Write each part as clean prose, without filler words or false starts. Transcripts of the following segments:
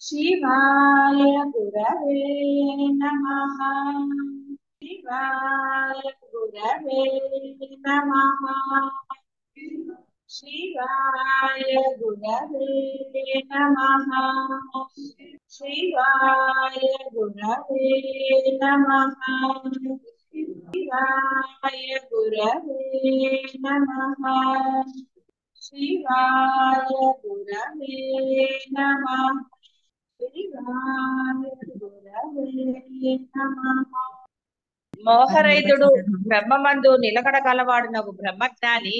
शिवाय गुरवे नमः। शिवाय गुरवे नमः। शिवाय गुरवे नमः। शिवाय गुरवे नमः। शिवाय गुरवे नमः। शिवाय गुरवे नमः। शिवाय गुरवे नमः। మోహరహితుడు బ్రహ్మమందు నిలకడ కలవాడునగు బ్రహ్మజ్ఞాని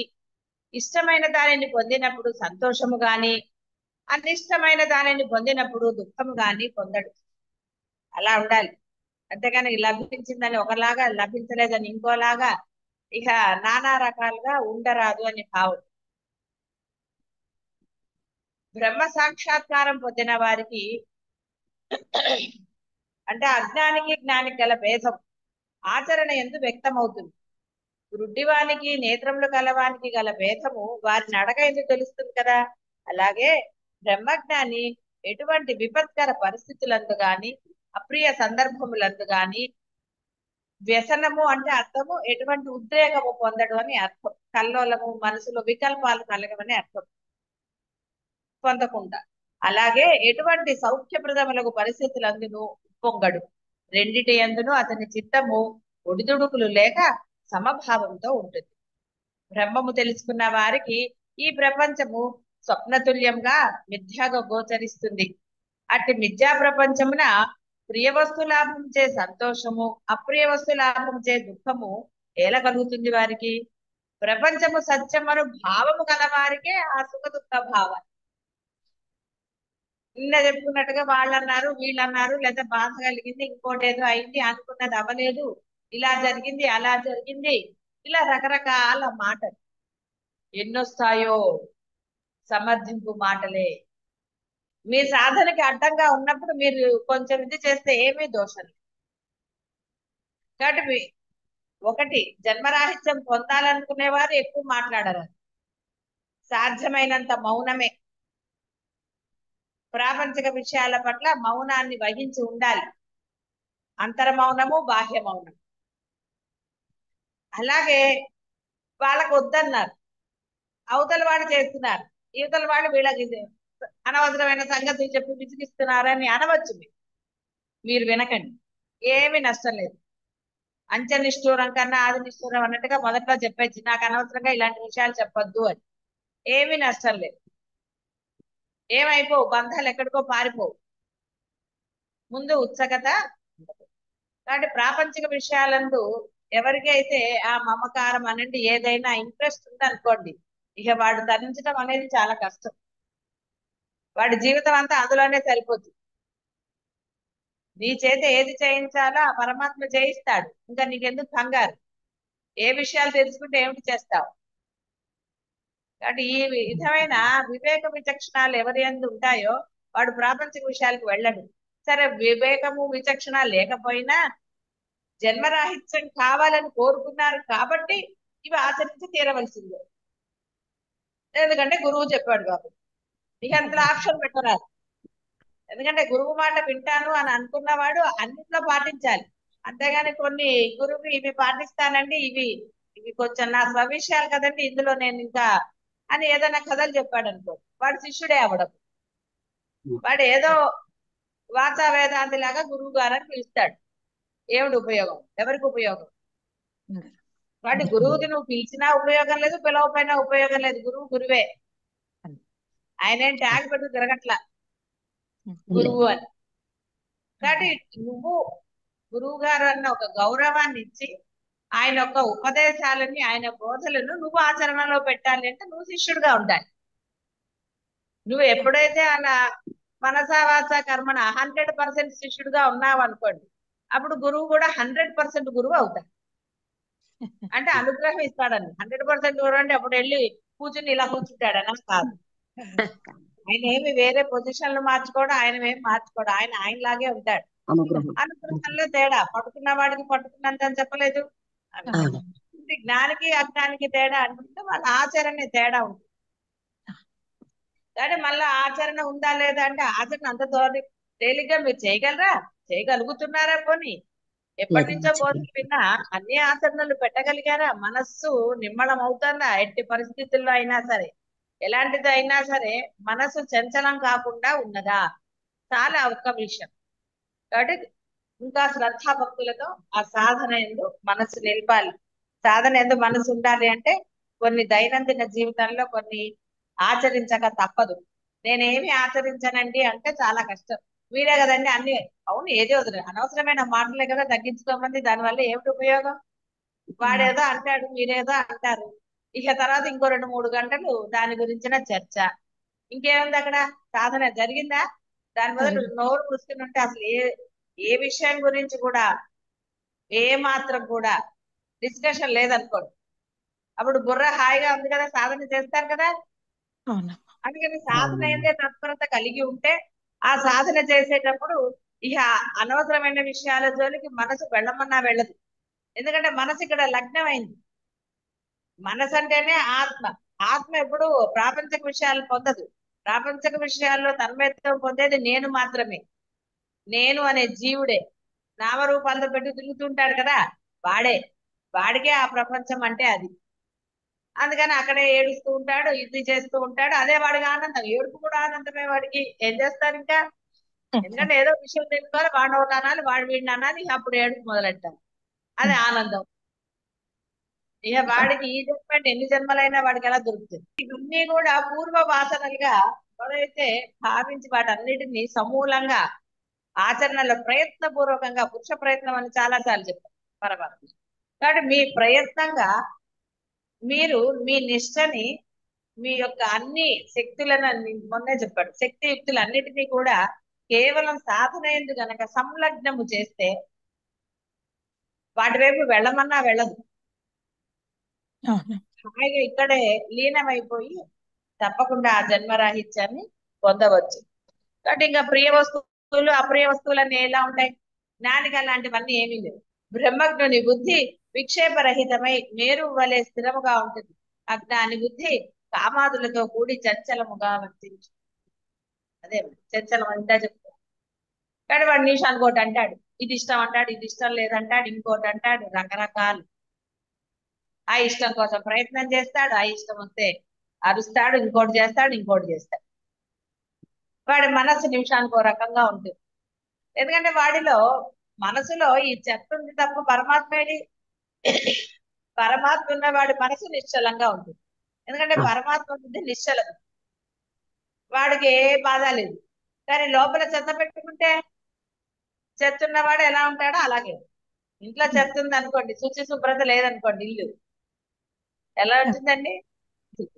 ఇష్టమైన దానిని పొందినప్పుడు సంతోషము గాని అనిష్టమైన దానిని పొందినప్పుడు దుఃఖము గాని పొందడు. అలా ఉండాలి. అంతేగాని లభించిందని ఒకలాగా లభించలేదని ఇంకోలాగా ఇక నానా రకాలుగా ఉండరాదు అని భావం. బ్రహ్మ సాక్షాత్కారం పొందిన వారికి అంటే అజ్ఞానికి జ్ఞానికి గల భేదం ఆచరణ ఎందు వ్యక్తమవుతుంది. గుడ్డివానికి నేత్రములు కలవానికి గల భేదము వారిని అడగ ఎందుకు తెలుస్తుంది కదా. అలాగే బ్రహ్మజ్ఞాని ఎటువంటి విపత్కర పరిస్థితులందు గాని అప్రియ సందర్భములందు గాని వ్యసనము అంటే అర్థము ఎటువంటి ఉద్రేకము పొందడు అని అర్థం. కల్లోలము మనసులో వికల్పాలు కలగమని అర్థం. పొందకుండా అలాగే ఎటువంటి సౌఖ్యప్రదములకు పరిస్థితులందును పొంగడు. రెండిటి యందును అతని చిత్తము ఒడిదుడుకులు లేక సమభావంతో ఉంటుంది. బ్రహ్మము తెలుసుకున్న వారికి ఈ ప్రపంచము స్వప్నతుల్యంగా మిథ్యాగా గోచరిస్తుంది. అట్టి మిథ్యా ప్రపంచమున ప్రియ వస్తు లాభం చే సంతోషము అప్రియ వస్తు లాభం చే దుఃఖము ఎలా కలుగుతుంది వారికి? ప్రపంచము సత్యమను భావము గల వారికే ఆ సుఖ దుఃఖ భావాలు. నిన్న చెప్పుకున్నట్టుగా వాళ్ళు అన్నారు వీళ్ళు అన్నారు, లేదా బాధ కలిగింది, ఇంకోటి ఏదో అయింది, అనుకున్నది అవ్వలేదు, ఇలా జరిగింది అలా జరిగింది, ఇలా రకరకాల మాటలు ఎన్నొస్తాయో సమర్థింపు మాటలే. మీ సాధనకి అడ్డంగా ఉన్నప్పుడు మీరు కొంచెం ఇది చేస్తే ఏమీ దోషం లేదు. కాబట్టి ఒకటి జన్మరాహిత్యం పొందాలనుకునేవారు ఎక్కువ మాట్లాడరు. సాధ్యమైనంత మౌనమే. ప్రాపంచిక విషయాల పట్ల మౌనాన్ని వహించి ఉండాలి. అంతర్మౌనము బాహ్య మౌనం. అలాగే వాళ్ళకు వద్దన్నారు, అవతల వాడు చేస్తున్నారు, ఇవతల వాడు వీళ్ళకి అనవసరమైన సంగతులు చెప్పి విసిగిస్తున్నారని అనవచ్చు. మీరు వినకండి, ఏమి నష్టం లేదు. అంచెనిష్ఠూరం కన్నా ఆది నిష్ఠూరం అన్నట్టుగా మొదట్లో చెప్పచ్చు, నాకు అనవసరంగా ఇలాంటి విషయాలు చెప్పొద్దు అని. ఏమీ నష్టం లేదు. ఏమైపోవు, బంధాలు ఎక్కడికో పారిపోవు. ముందు ఉత్సుకత. కాబట్టి ప్రాపంచిక విషయాలందు ఎవరికైతే ఆ మమకారం అనండి ఏదైనా ఇంట్రెస్ట్ ఉందనుకోండి, ఇక వాడు తరించడం అనేది చాలా కష్టం. వాడి జీవితం అంతా అందులోనే సరిపోతుంది. నీ చేత ఏది చేయించాలో ఆ పరమాత్మ చేయిస్తాడు. ఇంకా నీకెందుకు కంగారు? ఏ విషయాలు తెలుసుకుంటే ఏమిటి చేస్తావు? కాబట్టి ఈ విధమైన వివేక విచక్షణాలు ఎవరి యందు ఉంటాయో వాడు ప్రాపంచిక విషయాలకు వెళ్ళడు. సరే, వివేకము విచక్షణ లేకపోయినా జన్మరాహిత్యం కావాలని కోరుకున్నారు కాబట్టి ఇవి ఆచరించి తీరవలసిందే. ఎందుకంటే గురువు చెప్పాడు కాబట్టి. ఇక అందులో ఆప్షన్ పెట్టరాదు. ఎందుకంటే గురువు మాట వింటాను అని అనుకున్నవాడు అన్నిట్లో పాటించాలి. అంతేగాని కొన్ని గురువు ఇవి పాటిస్తానండి, ఇవి ఇవి కొంచెం నా స్వవిషయాలు కదండి, ఇందులో నేను ఇంకా అని ఏదైనా కథలు చెప్పాడు అనుకో, వాడు శిష్యుడే అవ్వడం. వాడు ఏదో వాచా వేదాంతి లాగా గురువు గారని పిలుస్తాడు. ఏమిటి ఉపయోగం? ఎవరికి ఉపయోగం? వాటి గురువుకి నువ్వు పిలిచినా ఉపయోగం లేదు, పిలవపోయినా ఉపయోగం లేదు. గురువు గురువే. ఆయన ఏం ట్యాగ్ పెట్టు తిరగట్లా గురువు అని. కాబట్టి నువ్వు గురువు గారు అన్న ఒక గౌరవాన్ని ఇచ్చి ఆయన యొక్క ఉపదేశాలని ఆయన బోధలను నువ్వు ఆచరణలో పెట్టాలి అంటే నువ్వు శిష్యుడిగా ఉండాలి. నువ్వు ఎప్పుడైతే అలా మనసా వాచ కర్మణ 100% శిష్యుడిగా ఉన్నావు అనుకోండి, అప్పుడు గురువు కూడా 100% గురువు అవుతాడు. అంటే అనుగ్రహం ఇస్తాడని. 100% గురువు అంటే అప్పుడు వెళ్ళి కూర్చుని ఇలా కూర్చుంటాడని కాదు. ఆయన ఏమి వేరే పొజిషన్లు మార్చుకోవడం, ఆయన ఏమి మార్చుకోవడం, ఆయన ఆయనలాగే ఉంటాడు. అనుగ్రహంలో తేడా, పట్టుకున్న వాడికి పట్టుకున్నంత అని చెప్పలేదు. జ్ఞానికి అజ్ఞానికి తేడా అనుకుంటే వాళ్ళ ఆచరణ తేడా ఉంటుంది. కానీ మళ్ళీ ఆచరణ ఉందా లేదా అంటే ఆచరణ అంత తేలిగ్గా మీరు చేయగలరా? చేయగలుగుతున్నారా? పోనీ ఎప్పటి లేదమ్మా, నుంచో చెయ్యను. బోధలు విన్నా అన్ని ఆచరణలు పెట్టగలిగారా? మనస్సు నిమ్మళం అవుతుందా? ఎట్టి పరిస్థితుల్లో అయినా సరే, ఎలాంటిది అయినా సరే మనస్సు చంచలం కాకుండా ఉన్నదా? చాలా ఒక్క విషయం. కాబట్టి ఇంకా శ్రద్ధా భక్తులతో ఆ సాధన ఎందు మనస్సు నిలపాలి. సాధన ఎందు మనసు ఉండాలి అంటే కొన్ని దైనందిన జీవితంలో కొన్ని ఆచరించక తప్పదు. నేనేమి ఆచరించనండి అంటే చాలా కష్టం. మీరే కదండి అన్ని. అవును, ఏది వదిలే అనవసరమైన మాటలే కదా తగ్గించుకోమంది. దానివల్ల ఏమిటి ఉపయోగం? వాడేదో అంటాడు, మీరేదో అంటారు. ఇక తర్వాత ఇంకో 2-3 గంటలు దాని గురించిన చర్చ. ఇంకేముంది అక్కడ? సాధన జరిగిందా? దాని బదులు జరిగింది. నోరు మూసుకుని ఉంటే అసలు ఏ ఏ విషయం గురించి కూడా ఏ మాత్రం కూడా డిస్కషన్ లేదనుకోండి. అప్పుడు బుర్ర హాయిగా ఉంది కదా, సాధన చేస్తారు కదా. అవునమ్మా. అందుకని సాధన అవునమ్మా. అయితే తత్పరత కలిగి ఉంటే ఆ సాధన చేసేటప్పుడు ఇక అనవసరమైన విషయాల జోలికి మనసు వెళ్ళమన్నా వెళ్ళదు. ఎందుకంటే మనసు ఇక్కడ లగ్నమైంది. మనసు అంటేనే ఆత్మ. ఆత్మ ఎప్పుడు ప్రాపంచిక విషయాలు పొందదు. ప్రాపంచిక విషయాల్లో తన్మయత్వం పొందేది నేను మాత్రమే. నేను అనే జీవుడే. నామరూపాలతో పెట్టి తిరుగుతుంటాడు కదా, వాడే. వాడికే ఆ ప్రపంచం అంటే అది. అందుకని అక్కడే ఏడుస్తూ ఉంటాడు, ఇది చేస్తూ ఉంటాడు. అదే వాడికి ఆనందం. ఏడుపు కూడా ఆనందమే వాడికి. ఏం చేస్తారు ఇంకా? ఎందుకంటే ఏదో విషయం తెలుసుకోవాలి, వాడు ఒకటి అనాలి, వాడు వీడిని అనాలి, ఇక అప్పుడు ఏడుపు మొదలెట్టాలి. అదే ఆనందం. ఇక వాడికి ఈ జన్మ అంటే ఎన్ని జన్మలైనా వాడికి ఎలా దొరుకుతుంది? ఇవన్నీ కూడా పూర్వ వాసనలుగా ఎవరైతే భావించి వాటన్నిటిని సమూలంగా ఆచరణలో ప్రయత్నపూర్వకంగా, పురుష ప్రయత్నం అని చాలా సార్లు చెప్పారు పరమాత్మ. కాబట్టి మీ ప్రయత్నంగా మీరు మీ నిష్టని, మీ యొక్క అన్ని శక్తులను మొన్నే చెప్పాడు, శక్తి యుక్తులు అన్నిటినీ కూడా కేవలం సాధన ఎందు గనక సంలగ్నము చేస్తే వాటి వైపు వెళ్ళమన్నా వెళ్ళదు. అవును. హాయిగా ఇక్కడే లీనమైపోయి తప్పకుండా ఆ జన్మరాహిత్యాన్ని పొందవచ్చు. కాబట్టి ఇంకా ప్రియ వస్తువులు అప్రియ వస్తువులన్నీ ఎలా ఉంటాయి? జ్ఞానికి అలాంటివన్నీ ఏమీ లేవు. బ్రహ్మజ్ఞుని బుద్ధి విక్షేపరహితమై మేరు వలె స్థిరముగా ఉంటుంది. అజ్ఞాని బుద్ధి కామాదులతో కూడి చంచలముగా వర్తించు. అదే చంచలం అంతా చెప్తాడు. కానీ వాడు నిమిషానికి ఒకటి అంటాడు, ఇది ఇష్టం అంటాడు, ఇది ఇష్టం లేదంటాడు, ఇంకోటి అంటాడు, రకరకాలు. ఆ ఇష్టం కోసం ప్రయత్నం చేస్తాడు, ఆ ఇష్టం వస్తే అరుస్తాడు, ఇంకోటి చేస్తాడు, ఇంకోటి చేస్తాడు. వాడి మనస్సు నిమిషానికి ఒక రకంగా ఉంటుంది. ఎందుకంటే వాడిలో మనసులో ఈ చెత్త ఉంది తప్ప పరమాత్మ ఏది? పరమాత్మ ఉన్న వాడి మనసు నిశ్చలంగా ఉంటుంది. ఎందుకంటే పరమాత్మ బుద్ధి నిశ్చలం. వాడికి ఏ బాధ లేదు. కానీ లోపల చెత్త పెట్టుకుంటే, చెత్త ఉన్నవాడు ఎలా ఉంటాడో అలాగే. ఇంట్లో చెత్త ఉంది అనుకోండి, శుచి శుభ్రత లేదనుకోండి, ఇల్లు ఎలా ఉంటుందండి?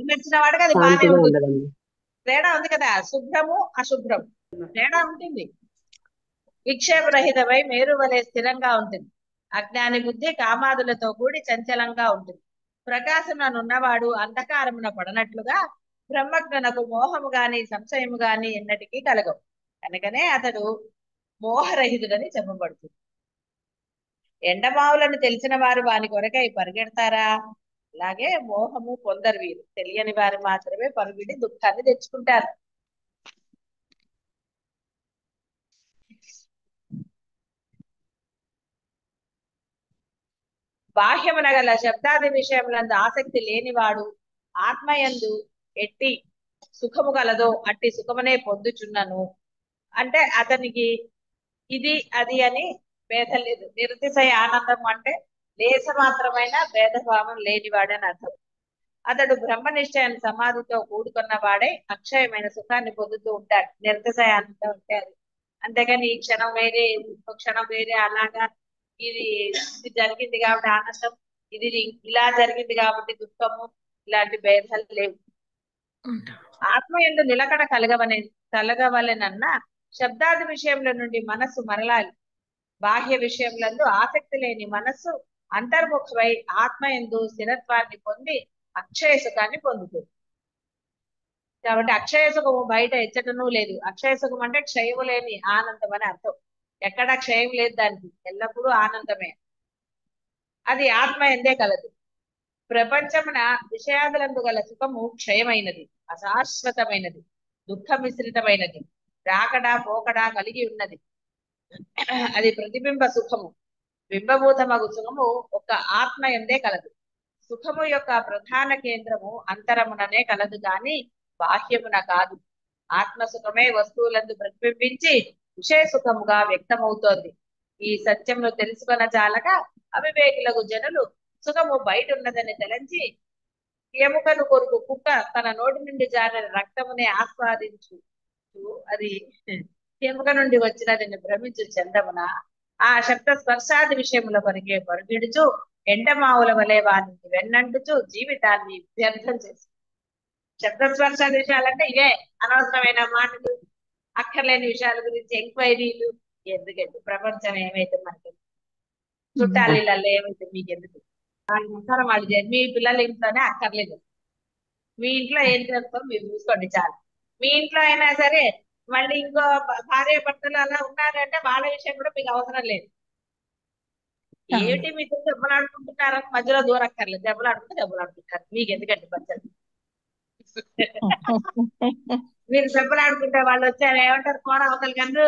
నచ్చిన వాడికి అది బానే శాంతిగా ఉంటుంది. ఉండదండి. తేడా ఉంది కదా, శుభ్రము అశుభ్రం తేడా ఉంటుంది. విక్షేపరహితమై మేరు వలె స్థిరంగా ఉంటుంది. అజ్ఞాని బుద్ధి కామాదులతో కూడి చంచలంగా ఉంటుంది. ప్రకాశముననున్నవాడు అంధకారమున పడనట్లుగా బ్రహ్మజ్ఞునకు మోహము గాని సంశయము గాని ఎన్నటికీ కలగవు. కనుకనే అతడు మోహరహితుడని చెప్పబడుతుంది. ఎండమావులను తెలిసిన వారు వాని కొరకై పరిగెడతారా? అలాగే మోహము పొందరు వీరు. తెలియని వారు మాత్రమే పరుగిడి దుఃఖాన్ని తెచ్చుకుంటారు. బాహ్యమున గల శబ్దాది విషయములందు ఆసక్తి లేనివాడు ఆత్మయందు ఎట్టి సుఖము గలదో అట్టి సుఖమునే పొందుచున్నను. అంటే అతనికి ఇది అది అని భేదం లేదు. నిరతిశయ ఆనందం అంటే లేస మాత్రమైన భేదభావం లేనివాడని అర్థం. అతడు బ్రహ్మనిశ్చయాన్ని సమాధితో కూడుకున్న వాడే అక్షయమైన సుఖాన్ని పొందుతూ ఉంటాడు. నిరతిశయ ఆనందం అంటే అది. అంతేగాని ఈ క్షణం వేరే, ఇంకో క్షణం వేరే అలాగా. ఇది ఇది జరిగింది కాబట్టి ఆనందం, ఇది ఇలా జరిగింది కాబట్టి దుఃఖము, ఇలాంటి భేదాలు లేవు. ఆత్మ ఎందు నిలకడ కలగవలెనన్న శబ్దాది విషయముల నుండి మనస్సు మరలాలి. బాహ్య విషయములందు ఆసక్తి లేని మనస్సు అంతర్ముఖమై ఆత్మ ఎందు స్థిరత్వాన్ని పొంది అక్షయ సుఖాన్ని పొందుతుంది. కాబట్టి అక్షయ సుఖము బయట ఎచ్చటనూ లేదు. అక్షయ సుఖం అంటే క్షయము లేని ఆనందం అని అర్థం. ఎక్కడ క్షయం లేదు దానికి, ఎల్లప్పుడూ ఆనందమే. అది ఆత్మ ఎందే కలదు. ప్రపంచమున విషయాదులందు గల సుఖము క్షయమైనది, అశాశ్వతమైనది. దుఃఖ మిశ్రితమైనది, రాకడా పోకడా కలిగి ఉన్నది. అది ప్రతిబింబ సుఖము. బింబభూతమగు సుఖము ఒక ఆత్మ ఎందే కలదు. సుఖము యొక్క ప్రధాన కేంద్రము అంతరముననే కలదు గాని బాహ్యమున కాదు. ఆత్మ సుఖమే వస్తువులందు ప్రతిబింబించి విషయ సుఖముగా వ్యక్తమవుతోంది. ఈ సత్యమును తెలుసుకొన చాలగా అవివేకులకు జనులు సుఖము బయట ఉన్నదని తలంచి ఎముకను కొరకు కుక్క తన నోటి నుండి జారిన రక్తమునే ఆస్వాదించు అది ఎముక నుండి వచ్చినదని భ్రమించు చందమున ఆ శబ్ద స్పర్శాది విషయముల కొరికే పరుగిడుచు ఎండమావుల వలె వారిని వెన్నంటుచు జీవితాన్ని వ్యర్థం చేసి శబ్ద స్పర్శాది విషయాలంటే ఇవే అనవసరమైన మాటలు, అక్కర్లేని విషయాల గురించి ఎంక్వైరీలు. ఎందుకంటే ప్రపంచం ఏమైతే మనకి చుట్టాలు ఇళ్ళల్లో ఏమైతే మీకు ఎందుకు సంసారం వాళ్ళు మీ పిల్లల ఇంట్లోనే అక్కర్లేదు. మీ ఇంట్లో ఏం చేస్తారో మీరు చూసుకోండి చాలు. మీ ఇంట్లో అయినా సరే మళ్ళీ ఇంకో భార్య భర్తలు అలా ఉన్నారంటే వాళ్ళ విషయం కూడా మీకు అవసరం లేదు. ఏమిటి మీకు దెబ్బలాడుకుంటున్నారని మధ్యలో దూరక్కర్లేదు. దెబ్బలాడుకుంటారు మీకు ఎందుకంటే పచ్చడి. మీరు దెబ్బలాడుకుంటే వాళ్ళు వచ్చారు ఏమంటారు, కోడ అవతలకి అందరూ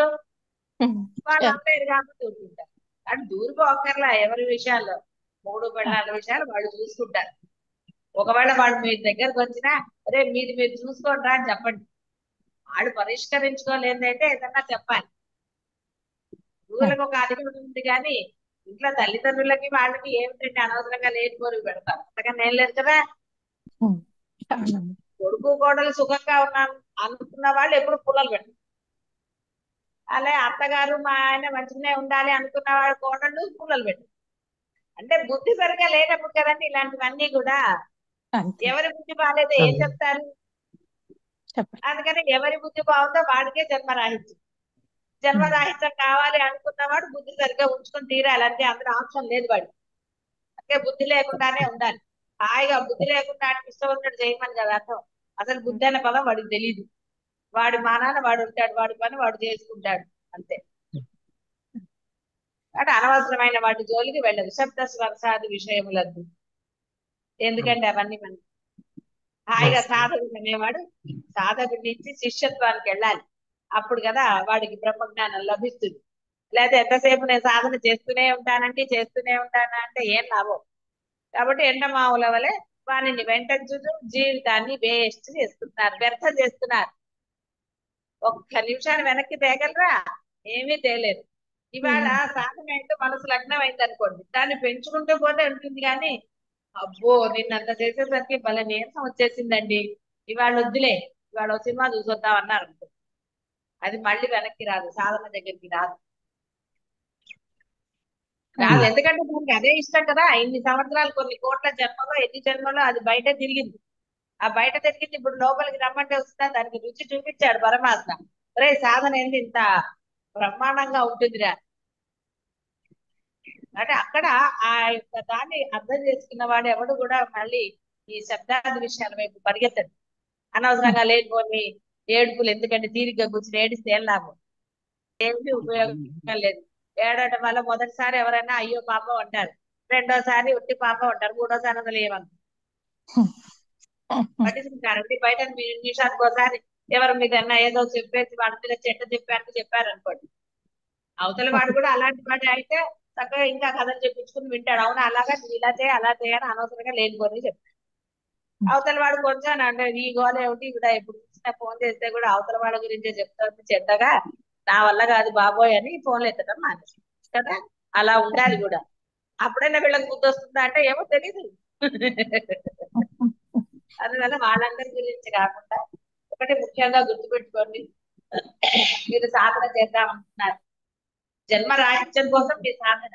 వాళ్ళు అమ్మేరు కాబట్టి దూరుకుంటారు. కానీ దూరిపోకర్లా ఎవరి విషయాల్లో 3 పెళ్ళాల విషయాలు వాళ్ళు చూసుకుంటారు. ఒకవేళ వాళ్ళు మీ దగ్గరకు వచ్చినా అరే మీరు చూసుకోండి రా అని చెప్పండి. వాళ్ళు పరిష్కరించుకోలేదంటే ఏదన్నా చెప్పాలి. గురువులకు ఒక అధికారం ఉంది కానీ ఇంట్లో తల్లిదండ్రులకి వాళ్ళకి ఏమిటంటే అనవసరంగా లేని కోరిక పెడతారు. అంతకన్నా ఏం లేదు కదా. కొడుకు కోడలు సుఖంగా ఉన్నాను అనుకున్న వాళ్ళు ఎప్పుడు పుల్లలు పెట్టరు. అలాగే అత్తగారు మా ఆయన మంచిగానే ఉండాలి అనుకున్న వాళ్ళు కోడళ్ళు పుల్లలు పెట్టరు. అంటే బుద్ధి సరిగా లేనప్పుడు కదండి ఇలాంటివన్నీ కూడా. ఎవరి బుద్ధి బాగాలేదో ఏం చెప్తారు. అందుకని ఎవరి బుద్ధి బాగుందో వాడికే జన్మరాహిత్యం. జన్మరాహిత్యం కావాలి అనుకున్నవాడు బుద్ధి సరిగ్గా ఉంచుకొని తీరాలి. అంటే అందులో ఆప్షన్ లేదు వాడు. అంటే బుద్ధి లేకుండానే ఉండాలి. హాయిగా బుద్ధి లేకుండా ఇష్టం ఉన్నట్టు చేయమని కదా అర్థం. అసలు బుద్ధి అనే పదం వాడికి తెలియదు. వాడి మానాన వాడు ఉంటాడు, వాడి పని వాడు చేసుకుంటాడు అంతే. అంటే అనవసరమైన వాటి జోలికి వెళ్ళదు. శబ్ద స్పర్శాది విషయములద్దు. ఎందుకంటే అవన్నీ మనకి హాయిగా సాధకుడు అనేవాడు సాధకుడి నుంచి శిష్యత్వానికి వెళ్ళాలి. అప్పుడు కదా వాడికి బ్రహ్మజ్ఞానం లభిస్తుంది. లేదా ఎంతసేపు నేను సాధన చేస్తూనే ఉంటానంటే ఏం లాభం. కాబట్టి ఎండమావుల వలె వారిని వెంటచుతూ జీవితాన్ని వేస్ట్ చేస్తున్నారు, వ్యర్థం చేస్తున్నారు. ఒక్క నిమిషాన్ని వెనక్కి తేగలరా? ఏమీ తేలేదు. ఇవాళ సాధన అయితే మనసు లగ్నం అయింది అనుకోండి, దాన్ని పెంచుకుంటూ పోతే ఉంటుంది. కానీ అబ్బో నిన్నంత చేసేసరికి భలే నీరసం వచ్చేసిందండి, ఇవాళ వద్దులే, ఇవాళ ఒక సినిమా చూసొద్దాం అన్నారు అనుకో, అది మళ్ళీ వెనక్కి రాదు, సాధన దగ్గరికి రాదు. ఎందుకంటే దానికి అదే ఇష్టం కదా. ఇన్ని సంవత్సరాలు, కొన్ని కోట్ల జన్మలో, ఎన్ని జన్మలో అది బయట తిరిగింది. ఆ బయట తిరిగింది ఇప్పుడు లోపలికి రమ్మంటే వస్తుందా? దానికి రుచి చూపించాడు పరమాత్మ. రే సాధన ఏంటి ఇంత బ్రహ్మాండంగా ఉంటుందిరా అంటే అక్కడ ఆ యొక్క దాన్ని అర్థం చేసుకున్న వాడు ఎవడు కూడా మళ్ళీ ఈ శబ్దాది విషయాల వైపు పరిగెత్తడు. అనవసరంగా లేకపోని ఏడుపులు. ఎందుకంటే తీరిగ్గా కూర్చుని ఏడిస్తే ఏం లాభం, ఏమి ఉపయోగం లేదు. ఏడటం వల్ల మొదటిసారి ఎవరైనా అయ్యో పాపం అంటారు, రెండోసారి ఒట్టి పాపం అంటారు, మూడోసారి అసలు ఏమన్నా పట్టించుకుంటారు. బయట నిమిషానికి ఒకసారి ఎవరి మీద ఏదో చెప్పేసి వాడి మీద చెప్పారు అనుకోండి, అవతల వాడు కూడా అలాంటి వాడు అయితే చక్కగా ఇంకా కథలు చెప్పించుకుని వింటాడు. అవునా అలాగా ఇలా చేయ అలా చేయని అనవసరంగా లేనిపోని చెప్తాడు. అవతల వాడు కొంచెం అంటే ఈ గోల ఏమిటి కూడా ఎప్పుడు ఫోన్ చేస్తే కూడా అవతల వాడి గురించే చెప్తాను చెడ్డగా, నా వల్ల కాదు బాబోయ్ అని ఫోన్లు ఎత్తడం మానేసి కదా. అలా ఉండాలి కూడా. అప్పుడైనా వీళ్ళకి బుద్ధి వస్తుందా అంటే ఏమో తెలీదు. అందువల్ల వాళ్ళందరి గురించి కాకుండా ఒకటి ముఖ్యంగా గుర్తుపెట్టుకోండి, మీరు సాధన చేద్దామంటున్నారు, జన్మ రాహిత్యం కోసం మీ సాధన,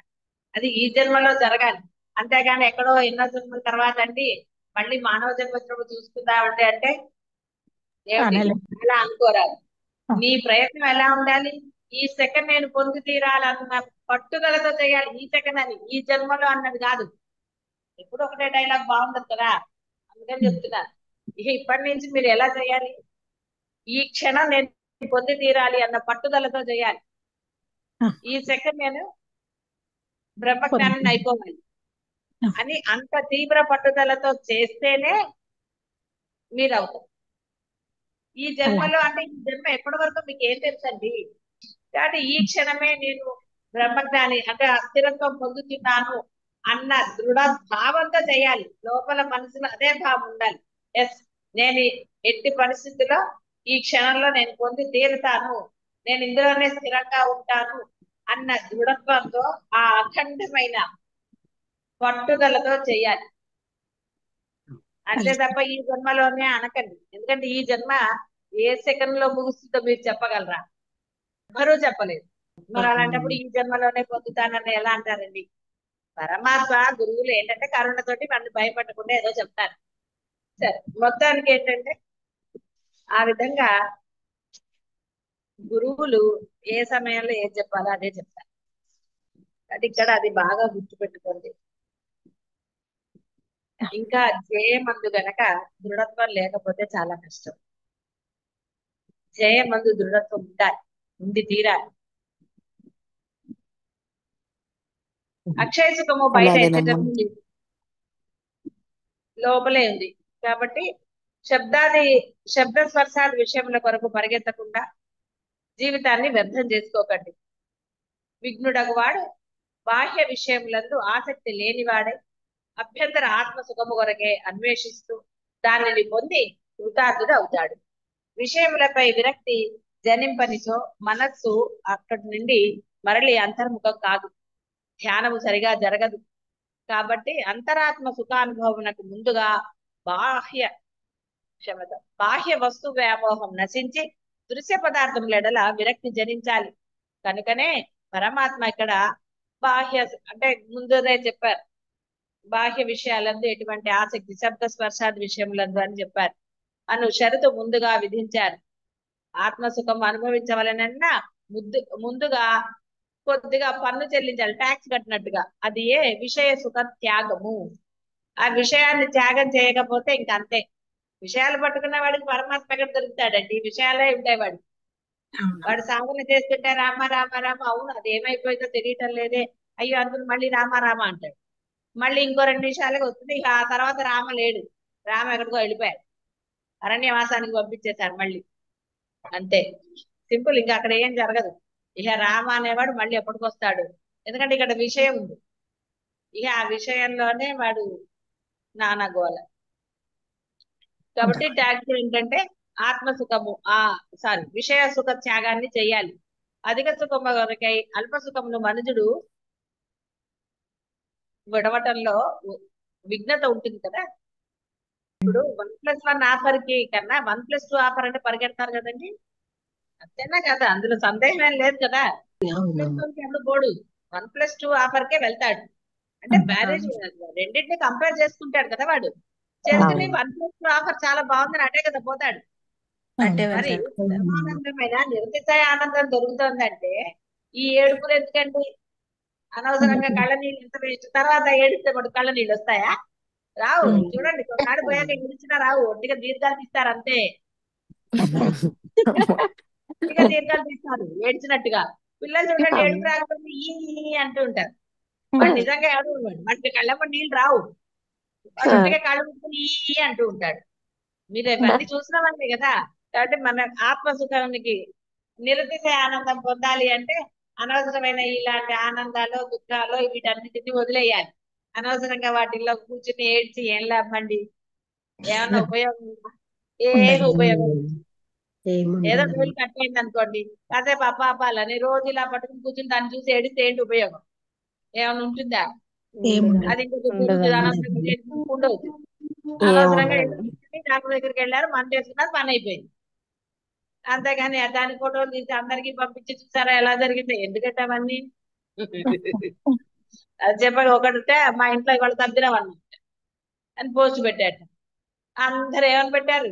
అది ఈ జన్మలో జరగాలి. అంతేగాని ఎక్కడో ఎన్నో జన్మల తర్వాత అండి మళ్ళీ మానవ జన్మ వచ్చినప్పుడు చూసుకుందామంటే అంటే ఏమిటి అలా అనుకోరాదు. నీ ప్రయత్నం ఎలా ఉండాలి, ఈ సెకండ్ నేను పొంది తీరాలన్న పట్టుదలతో చేయాలి. ఈ సెకండ్ అని ఈ జన్మలో అన్నది కాదు. ఎప్పుడు ఒకటే డైలాగ్ బాగుండదు కదా, అందుకని చెప్తున్నా. ఇప్పటి నుంచి మీరు ఎలా చేయాలి, ఈ క్షణం నేను పొంది తీరాలి అన్న పట్టుదలతో చేయాలి. ఈ సెకండ్ నేను బ్రహ్మజ్ఞానం అయిపోవాలి అని అంత తీవ్ర పట్టుదలతో చేస్తేనే మీరు అవుతారు. ఈ అలాగే జన్మలో అంటే ఈ జన్మ ఎప్పటి వరకు మీకు ఏం తెలుసండి. కాబట్టి ఈ క్షణమే నేను బ్రహ్మజ్ఞాని అంటే అస్థిరత్వం పొందుతున్నాను అన్న దృఢ భావంతో చేయాలి. లోపల మనసులో అదే భావం ఉండాలి. ఎస్, నేను ఎట్టి పరిస్థితుల్లో ఈ క్షణంలో నేను పొంది తీరుతాను, నేను ఇందులోనే స్థిరంగా ఉంటాను అన్న దృఢత్వంతో ఆ అఖండమైన పట్టుదలతో చేయాలి. అంతే అలాగే తప్ప ఈ జన్మలోనే అనకండి. ఎందుకంటే ఈ జన్మ ఏ సెకండ్ లో ముగుస్తుందో మీరు చెప్పగలరా? ఎవరూ చెప్పలేదు. మరి అలాంటప్పుడు ఈ జన్మలోనే పొందుతానని ఎలా అంటారండి? పరమాత్మ గురువులు ఏంటంటే కరుణతోటి వాడిని భయపడకుండా ఏదో చెప్తారు. సరే, మొత్తానికి ఏంటంటే ఆ విధంగా గురువులు ఏ సమయంలో ఏది చెప్పాలో అదే చెప్తారు. అది ఇక్కడ అది బాగా గుర్తుపెట్టుకోండి. ఇంకా జయమందు గనక దృఢత్వం లేకపోతే చాలా కష్టం. జయమందు దృఢత్వం ఉండాలి, ఉండి తీరాలి. అక్షయ సుఖము బయట అలాగేనమ్మా. ఎత్తటం లేదు, లోపలే ఉంది. కాబట్టి శబ్ద స్పర్శాది విషయముల కొరకు పరిగెత్తకుండా జీవితాన్ని వ్యర్థం చేసుకోకండి. విఘ్నుడగు వాడు బాహ్య విషయములందు ఆసక్తి లేనివాడే అభ్యంతర ఆత్మ సుఖము కొరకే అన్వేషిస్తూ దానిని పొంది కృతార్థుడు అవుతాడు. విషయములపై విరక్తి జనింపనిచో మనస్సు అక్కడి నుండి మరలి అంతర్ముఖం కాదు, ధ్యానము సరిగా జరగదు. కాబట్టి అంతరాత్మ సుఖానుభవమునకు ముందుగా బాహ్య బాహ్య వస్తు వ్యామోహం నశించి దృశ్య పదార్థముల విరక్తి జనించాలి. కనుకనే పరమాత్మ ఇక్కడ బాహ్య అంటే ముందునే చెప్పారు, బాహ్య విషయాలందు ఎటువంటి ఆసక్తి శబ్ద స్పర్శాది విషయములందు అని చెప్పారు. షరతు ముందుగా విధించారు. ఆత్మసుఖం అనుభవించవలనన్నా ముందుగా కొద్దిగా పన్ను చెల్లించాలి, ట్యాక్స్ కట్టినట్టుగా. అది ఏ విషయ సుఖ త్యాగము. ఆ విషయాన్ని త్యాగం చేయకపోతే ఇంకంతే. విషయాలు పట్టుకున్న వాడికి పరమాత్మ ఎక్కడ దొరుకుతాడండి? విషయాలే ఉంటాయి వాడికి. వాడు సాధన చేస్తుంటే రామ రామ రామ, అవును అది ఏమైపోయిందో తెలియటం లేదే, అయ్యో అందుకు మళ్ళీ రామ రామ అంటాడు. మళ్ళీ ఇంకో 2 నిమిషాలుగా వస్తుంది. ఇక ఆ తర్వాత రామ లేడు, రామ ఎక్కడికో వెళ్ళిపోయాడు, అరణ్యవాసానికి పంపించేశారు మళ్ళీ. అంతే సింపుల్, ఇంకా అక్కడ ఏం జరగదు. ఇక రామ అనేవాడు మళ్ళీ ఎప్పటికొస్తాడు? ఎందుకంటే ఇక్కడ విషయం ఉంది. ఇక ఆ విషయంలోనే వాడు నానా గోల. కాబట్టి ట్యాక్స్ ఏంటంటే ఆత్మసుఖము విషయ సుఖ త్యాగాన్ని చెయ్యాలి. అధిక సుఖము కొరకై అల్ప సుఖమును మనుజుడు విడవటంలో విఘ్నత ఉంటుంది కదా. ఇప్పుడు 1+1 ఆఫర్ కి కన్నా 1+2 ఆఫర్ అంటే పరిగెడతారు కదండి, అంతేనా కదా? అందులో సందేహం ఏం లేదు కదా. ఎవడు పోడు, 1+2 ఆఫర్ కే వెళ్తాడు. అంటే మ్యారేజ్ రెండింటిని కంపేర్ చేసుకుంటాడు కదా వాడు. చేసుకుని 1+2 ఆఫర్ చాలా బాగుందని అటే కదా పోతాడు. అంటే మరి పరమానందమైన నిరతిశయ ఆనందం దొరుకుతుందంటే ఈ ఏడుపులు ఎందుకండి? అనవసరంగా కళ్ళ నీళ్ళు ఎంత వేస్ట్. తర్వాత ఏడిస్తే కూడా కళ్ళ నీళ్ళు వస్తాయా? రావు. చూడండి, కొన్నాడు పోయాక ఏడిచినా రావు, ఒట్టిగా దీర్ఘాలు తీస్తారు అంతే. ఒట్టిగా దీర్ఘాలు తీస్తారు ఏడ్చినట్టుగా. పిల్లలు చూడండి, ఏడుపు రాకపోతే ఈ అంటూ ఉంటారు. వాడు నిజంగా ఏడు, వాడికి కళ్ళమ్మ నీళ్ళు రావు, వాడు ఒట్టిగా కళ్ళు ముట్టుకుని ఈ అంటూ ఉంటాడు. మీరు ఇవన్నీ చూసినవన్నీ కదా. కాబట్టి మన ఆత్మసుఖానికి నిరతిశయ ఆనందం పొందాలి అంటే అనవసరమైన ఇలాంటి ఆనందాలు దుఃఖాలు వీటన్నిటిని వదిలేయాలి. అనవసరంగా వాటిల్లో కూర్చుని ఏడ్చి ఏం లాభండి? ఏమన్నా ఉపయోగం ఉందా? ఏమి ఉపయోగం లేదు. ఏదో వేలు కట్టయింది అనుకోండి, కాసేపు అప్పాపాలని రోజు ఇలా పట్టుకుని కూర్చుని దాన్ని చూసి ఏడిస్తే ఏంటి ఉపయోగం? ఏమైనా ఉంటుందా? అది ఉండదు. అనవసరంగా డాక్టర్ దగ్గరికి వెళ్ళారు, మందు వేసుకున్నారు, పని అయిపోయింది. అంతేగాని దాని ఫోటోలు తీసి అందరికి పంపించి చూసారా ఎలా జరిగింది? ఎందుకంటే అవన్నీ అది చెప్పాలి. ఒకటితే మా ఇంట్లో ఇవాళ తద్దినం అన్నమాట అని పోస్ట్ పెట్టాట. అందరు ఏమని పెట్టారు?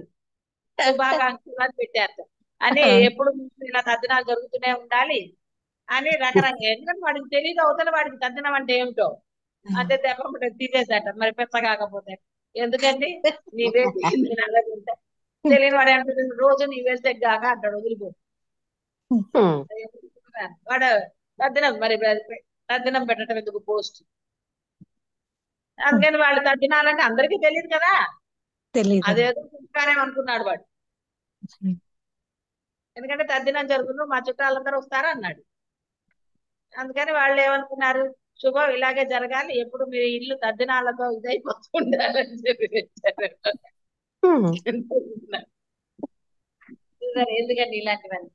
శుభాకాంక్షలు అని పెట్టారు. అని ఎప్పుడు ఇలా తద్దినాలు జరుగుతూనే ఉండాలి అని రకరకాల. ఎందుకంటే వాడికి తెలియదు అవతల వాడికి తద్దినం అంటే ఏమిటో. అంటే దెబ్బ తీసేసాట. మరి పెద్ద కాకపోతే ఎందుకండి? నీవే తెలియని వాడు అంటే రోజు నీ వెళ్తే గాక అంటాడు, వదిలిపో. వాడు తద్దినం, మరి తద్దినం పెట్టడం ఎందుకు పోస్ట్? అందుకని వాళ్ళు తద్దినాలంటే అందరికీ తెలియదు కదా. తెలియదు. అదేదో సంస్కారం అనుకున్నాడు వాడు. ఎందుకంటే తద్దినం జరుగును మా చుట్టాలందరూ వస్తారు అన్నాడు. అందుకని వాళ్ళు ఏమనుకున్నారు, శుభం ఇలాగే జరగాలి, ఎప్పుడు మీ ఇల్లు తద్దినాలతో ఇదైపోతూ ఉండాలని చెప్పి పెట్టారు. చూసారు ఎందుకండి ఇలాంటివన్నీ?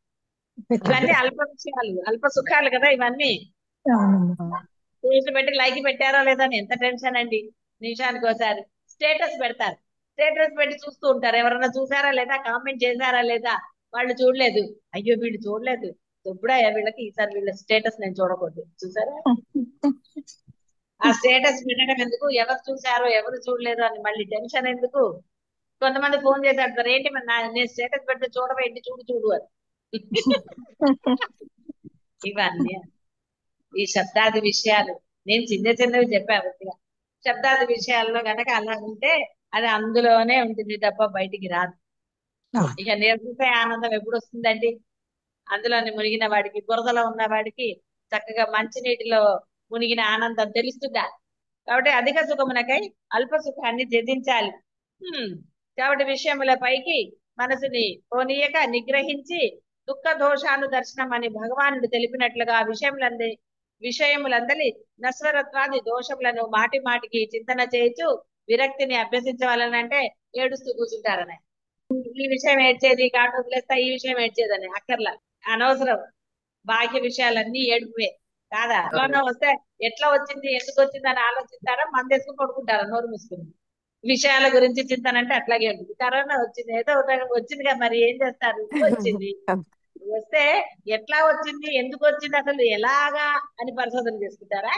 ఇవన్నీ అల్ప విషయాలు, అల్ప సుఖాలు కదా ఇవన్నీ. అవునమ్మా. చేసి పెట్టి లైక్ పెట్టారో లేదో అని ఎంత టెన్షన్ అండి. నిమిషానికి ఒకసారి స్టేటస్ పెడతారు, స్టేటస్ పెట్టి చూస్తూ ఉంటారు, ఎవరన్నా చూసారా లేదా, కామెంట్ చేశారా లేదా. వాళ్ళు చూడలేదు, అయ్యో వీళ్ళు చూడలేదు, ఎప్పుడా వీళ్ళకి ఈసారి వీళ్ళ స్టేటస్ నేను చూడకూడదు. చూసారా, ఆ స్టేటస్ పెట్టడం ఎందుకు, ఎవరు చూసారో ఎవరు చూడలేదు అని మళ్ళీ టెన్షన్ ఎందుకు. కొంతమంది ఫోన్ చేసి అడుగుతారు, ఏంటి మరి నేను స్టేటస్ పెడితే చూడవేంటి, చూడు చూడు అని. ఇవన్నీ ఈ శబ్దాది విషయాలు నేను చిన్న చిన్నవి చెప్పా కొద్దిగా. శబ్దాది విషయాల్లో గనక అలా ఉంటే అది అందులోనే ఉంటుంది తప్ప బయటికి రాదు. ఇక నిర్వృత ఆనందం ఎప్పుడు వస్తుందండి? అందులోని మునిగిన వాడికి, బురదలో ఉన్న వాడికి చక్కగా మంచినీటిలో మునిగిన ఆనందం తెలుస్తుందా? కాబట్టి అధిక సుఖమునకై అల్ప సుఖాన్ని త్యజించాలి. కాబట్టి విషయముల పైకి మనసుని పోనీయక నిగ్రహించి దుఃఖ దోషాను దర్శనం అని భగవానుడు తెలిపినట్లుగా విషయములందలి నశ్వరత్వాది దోషములను మాటి మాటికి చింతన చేయొచ్చు విరక్తిని అభ్యసించవాలనంటే ఏడుస్తూ కూర్చుంటారని. ఈ విషయం ఏడ్చేది, కాటు వదిలేస్తా, ఈ విషయం ఏడ్చేదని అక్కర్లా, అనవసరం. బాహ్య విషయాలన్నీ ఏడుపువే కాదా? కరోనా వస్తే ఎట్లా వచ్చింది, ఎందుకు వచ్చింది అని ఆలోచిస్తారా, మందేసుకుని పడుకుంటారా నోరు మూసుకుని. విషయాల గురించి చింతన అంటే అట్లాగే ఉంటుంది. కరోనా వచ్చింది, ఏదో వచ్చిందిగా, మరి ఏం చేస్తారు, వచ్చింది. వస్తే ఎట్లా వచ్చింది, ఎందుకు వచ్చింది, అసలు ఎలాగా అని పరిశోధన చేసుకుంటారా?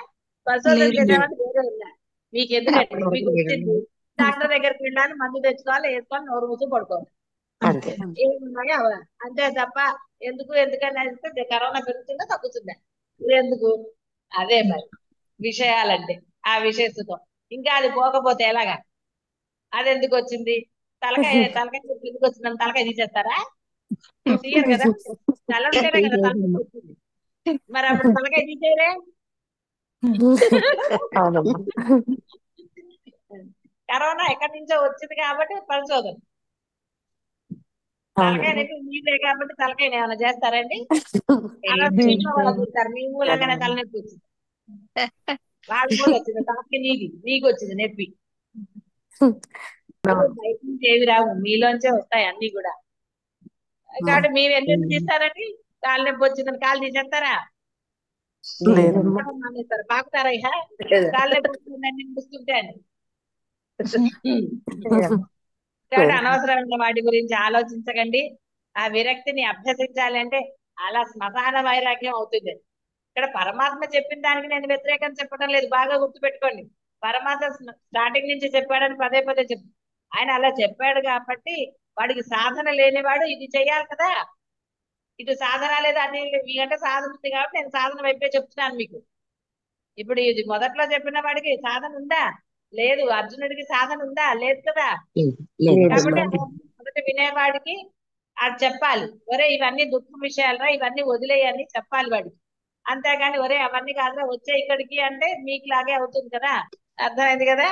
పరిశోధన చేసామని వేరే ఉన్నా మీకు ఎందుకండి, మీకు వచ్చింది, డాక్టర్ దగ్గరికి వెళ్ళాలి, మందు తెచ్చుకోవాలి, వేసుకోవాలి, నోరు మూసి పడుకోవాలి, ఏమున్నాయి అవా అంతే తప్ప ఎందుకని అంటే కరోనా పెరుగుతుందా తగ్గుతుందా, ఎందుకు? అదే మరి విషయాలంటే ఆ విషయ సుఖం. ఇంకా అది పోకపోతే ఎలాగా? అది ఎందుకు వచ్చింది, తలకాయ ఎందుకు వచ్చిందని తలకాయ తీసేస్తారా? తీయరు కదా, తల ఉంటేనే కదా తలకాయ వచ్చింది, మరి అప్పుడు తలకాయ తీసేయరే. కరోనా ఎక్కడి నుంచో వచ్చింది కాబట్టి పరిశోధన. తలకాయ నొప్పి మీదే కాబట్టి తలకాయ ఏమైనా చేస్తారండి? అలా సినిమా వాళ్ళు చూస్తారు, మీ మూలంగానే తలనొప్పి వచ్చింది, వాళ్ళ కూడా వచ్చింది తలకి, నీకు వచ్చింది నొప్పి. బయట నుంచి ఏవి రావు, మీలోంచే వస్తాయి అన్ని కూడా. కాబట్టి మీరు ఎందుకు తీస్తారండి? కాలు నొప్పి వచ్చిందని కాలు తీసేస్తారా? మానేస్తారు, పాకుతారా ఇహ కాలు నొప్పి వచ్చిందని చూస్తుంటే అని. కాబట్టి అనవసరమైన వాటి గురించి ఆలోచించకండి. ఆ విరక్తిని అభ్యసించాలి అంటే అలా శ్మశాన వైరాగ్యం అవుతుంది. ఇక్కడ పరమాత్మ చెప్పిన దానికి నేను వ్యతిరేకం చెప్పడం లేదు, బాగా గుర్తుపెట్టుకోండి. పరమాత్మ స్టార్టింగ్ నుంచి చెప్పాడని పదే పదే చెప్పు, ఆయన అలా చెప్పాడు కాబట్టి వాడికి సాధన లేనివాడు ఇది చెయ్యాలి కదా. ఇటు సాధన లేదు, అది మీకంటే సాధన ఉంది కాబట్టి నేను సాధన వైపే చెప్తున్నాను మీకు. ఇప్పుడు ఇది మొదట్లో చెప్పిన వాడికి సాధన ఉందా? లేదు. అర్జునుడికి సాధన ఉందా? లేదు కదా. కాబట్టి మొదట వినేవాడికి అది చెప్పాలి, ఒరే ఇవన్నీ దుఃఖం విషయాలరా, ఇవన్నీ వదిలేయని చెప్పాలి వాడికి. అంతేగాని ఒరే అవన్నీ కాదురా వచ్చే ఇక్కడికి అంటే మీకు లాగే అవుతుంది కదా. అర్థమైంది కదా.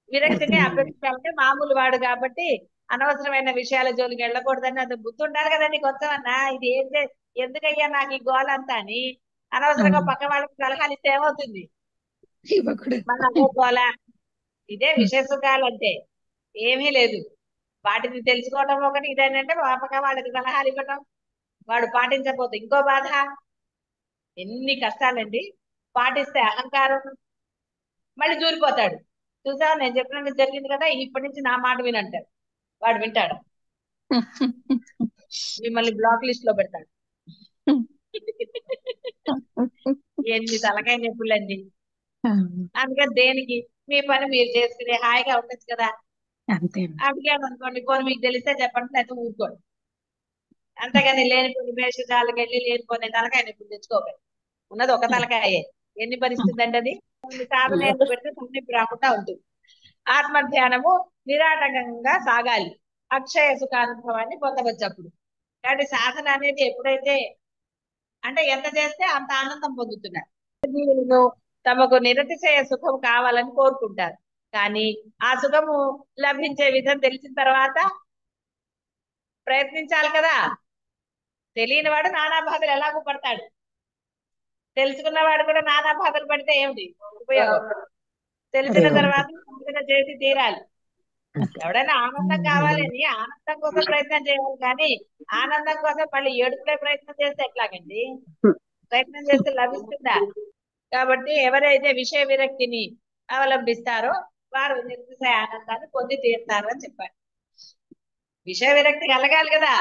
విరక్తిని అభ్యసించాలంటే మామూలు వాడు కాబట్టి అనవసరమైన విషయాల జోలికి వెళ్ళకూడదని అది బుద్ధి ఉండాలి కదండి కొంతమన్నా. ఇది ఎందుకయ్యా నాకు ఈ గోల అంతా అని అనవసరంగా పక్క వాళ్ళకి సలహాలు ఇస్తే ఏమవుతుంది, మన అదే గోల. ఇదే విషయ సుఖాలంటే ఏమీ లేదు. వాటిని తెలుసుకోవడం ఒకటి, ఇదేంటంటే పక్క వాళ్ళకి సలహాలు ఇవ్వటం, వాడు పాటించకపోతే ఇంకో బాధ. ఎన్ని కష్టాలండి. పాటిస్తే అహంకారం, మళ్ళీ దూరిపోతాడు. చూసావా నేను చెప్పినట్టు జరిగింది కదా, ఇప్పటి నుంచి నా మాట వినంటాడు. వాడు వింటాడు, మిమ్మల్ని బ్లాక్ లిస్ట్ లో పెడతాడు. ఎన్ని తలకాయ నొప్పులండి. అందుకని దేనికి మీ పని మీరు చేసుకుని హాయిగా ఉండొచ్చు కదా. అందుకేమనుకోండి, పోనీ మీకు తెలిస్తే చెప్పండి, లేకపోతే ఊరుకోండి. అంతేగాని లేనిపోని వేషాలకు వెళ్ళి లేనిపోని తలకాయ నొప్పులు తెచ్చుకోకండి. ఉన్నది ఒక తలకాయే, ఎన్ని భరిస్తుందండి అది. సాధన ఎందుకు పెడితే తలనొప్పి రాకుండా ఉంటుంది. ఆత్మ ధ్యానము నిరాటంకంగా సాగాలి, అక్షయ సుఖానుభవాన్ని పొందవచ్చు అప్పుడు. కాబట్టి సాధన అనేది ఎప్పుడైతే అంటే ఎంత చేస్తే అంత ఆనందం పొందుతున్నారు. జీవులను తమకు నిరతిశయ సుఖం కావాలని కోరుకుంటారు, కానీ ఆ సుఖము లభించే విధం తెలిసిన తర్వాత ప్రయత్నించాలి కదా. తెలియని వాడు నానా బాధలు ఎలాగో పడతాడు, తెలుసుకున్నవాడు కూడా నానా బాధలు పడితే ఏమిటి ఉపయోగం? తెలిసిన తర్వాత పూర్తిగా చేసి తీరాలి. ఎవడైనా ఆనందం కావాలని ఆనందం కోసం ప్రయత్నం చేయాలి, కానీ ఆనందం కోసం మళ్ళీ ఏడుపులే ప్రయత్నం చేస్తే ఎట్లాగండి? ప్రయత్నం చేస్తే లభిస్తుందా? కాబట్టి ఎవరైతే విషయ విరక్తిని అవలంబిస్తారో వారు నిర్దిశయ ఆనందాన్ని పొంది తీరుతారు అని చెప్పారు. విషయ విరక్తి కలగాలి కదా.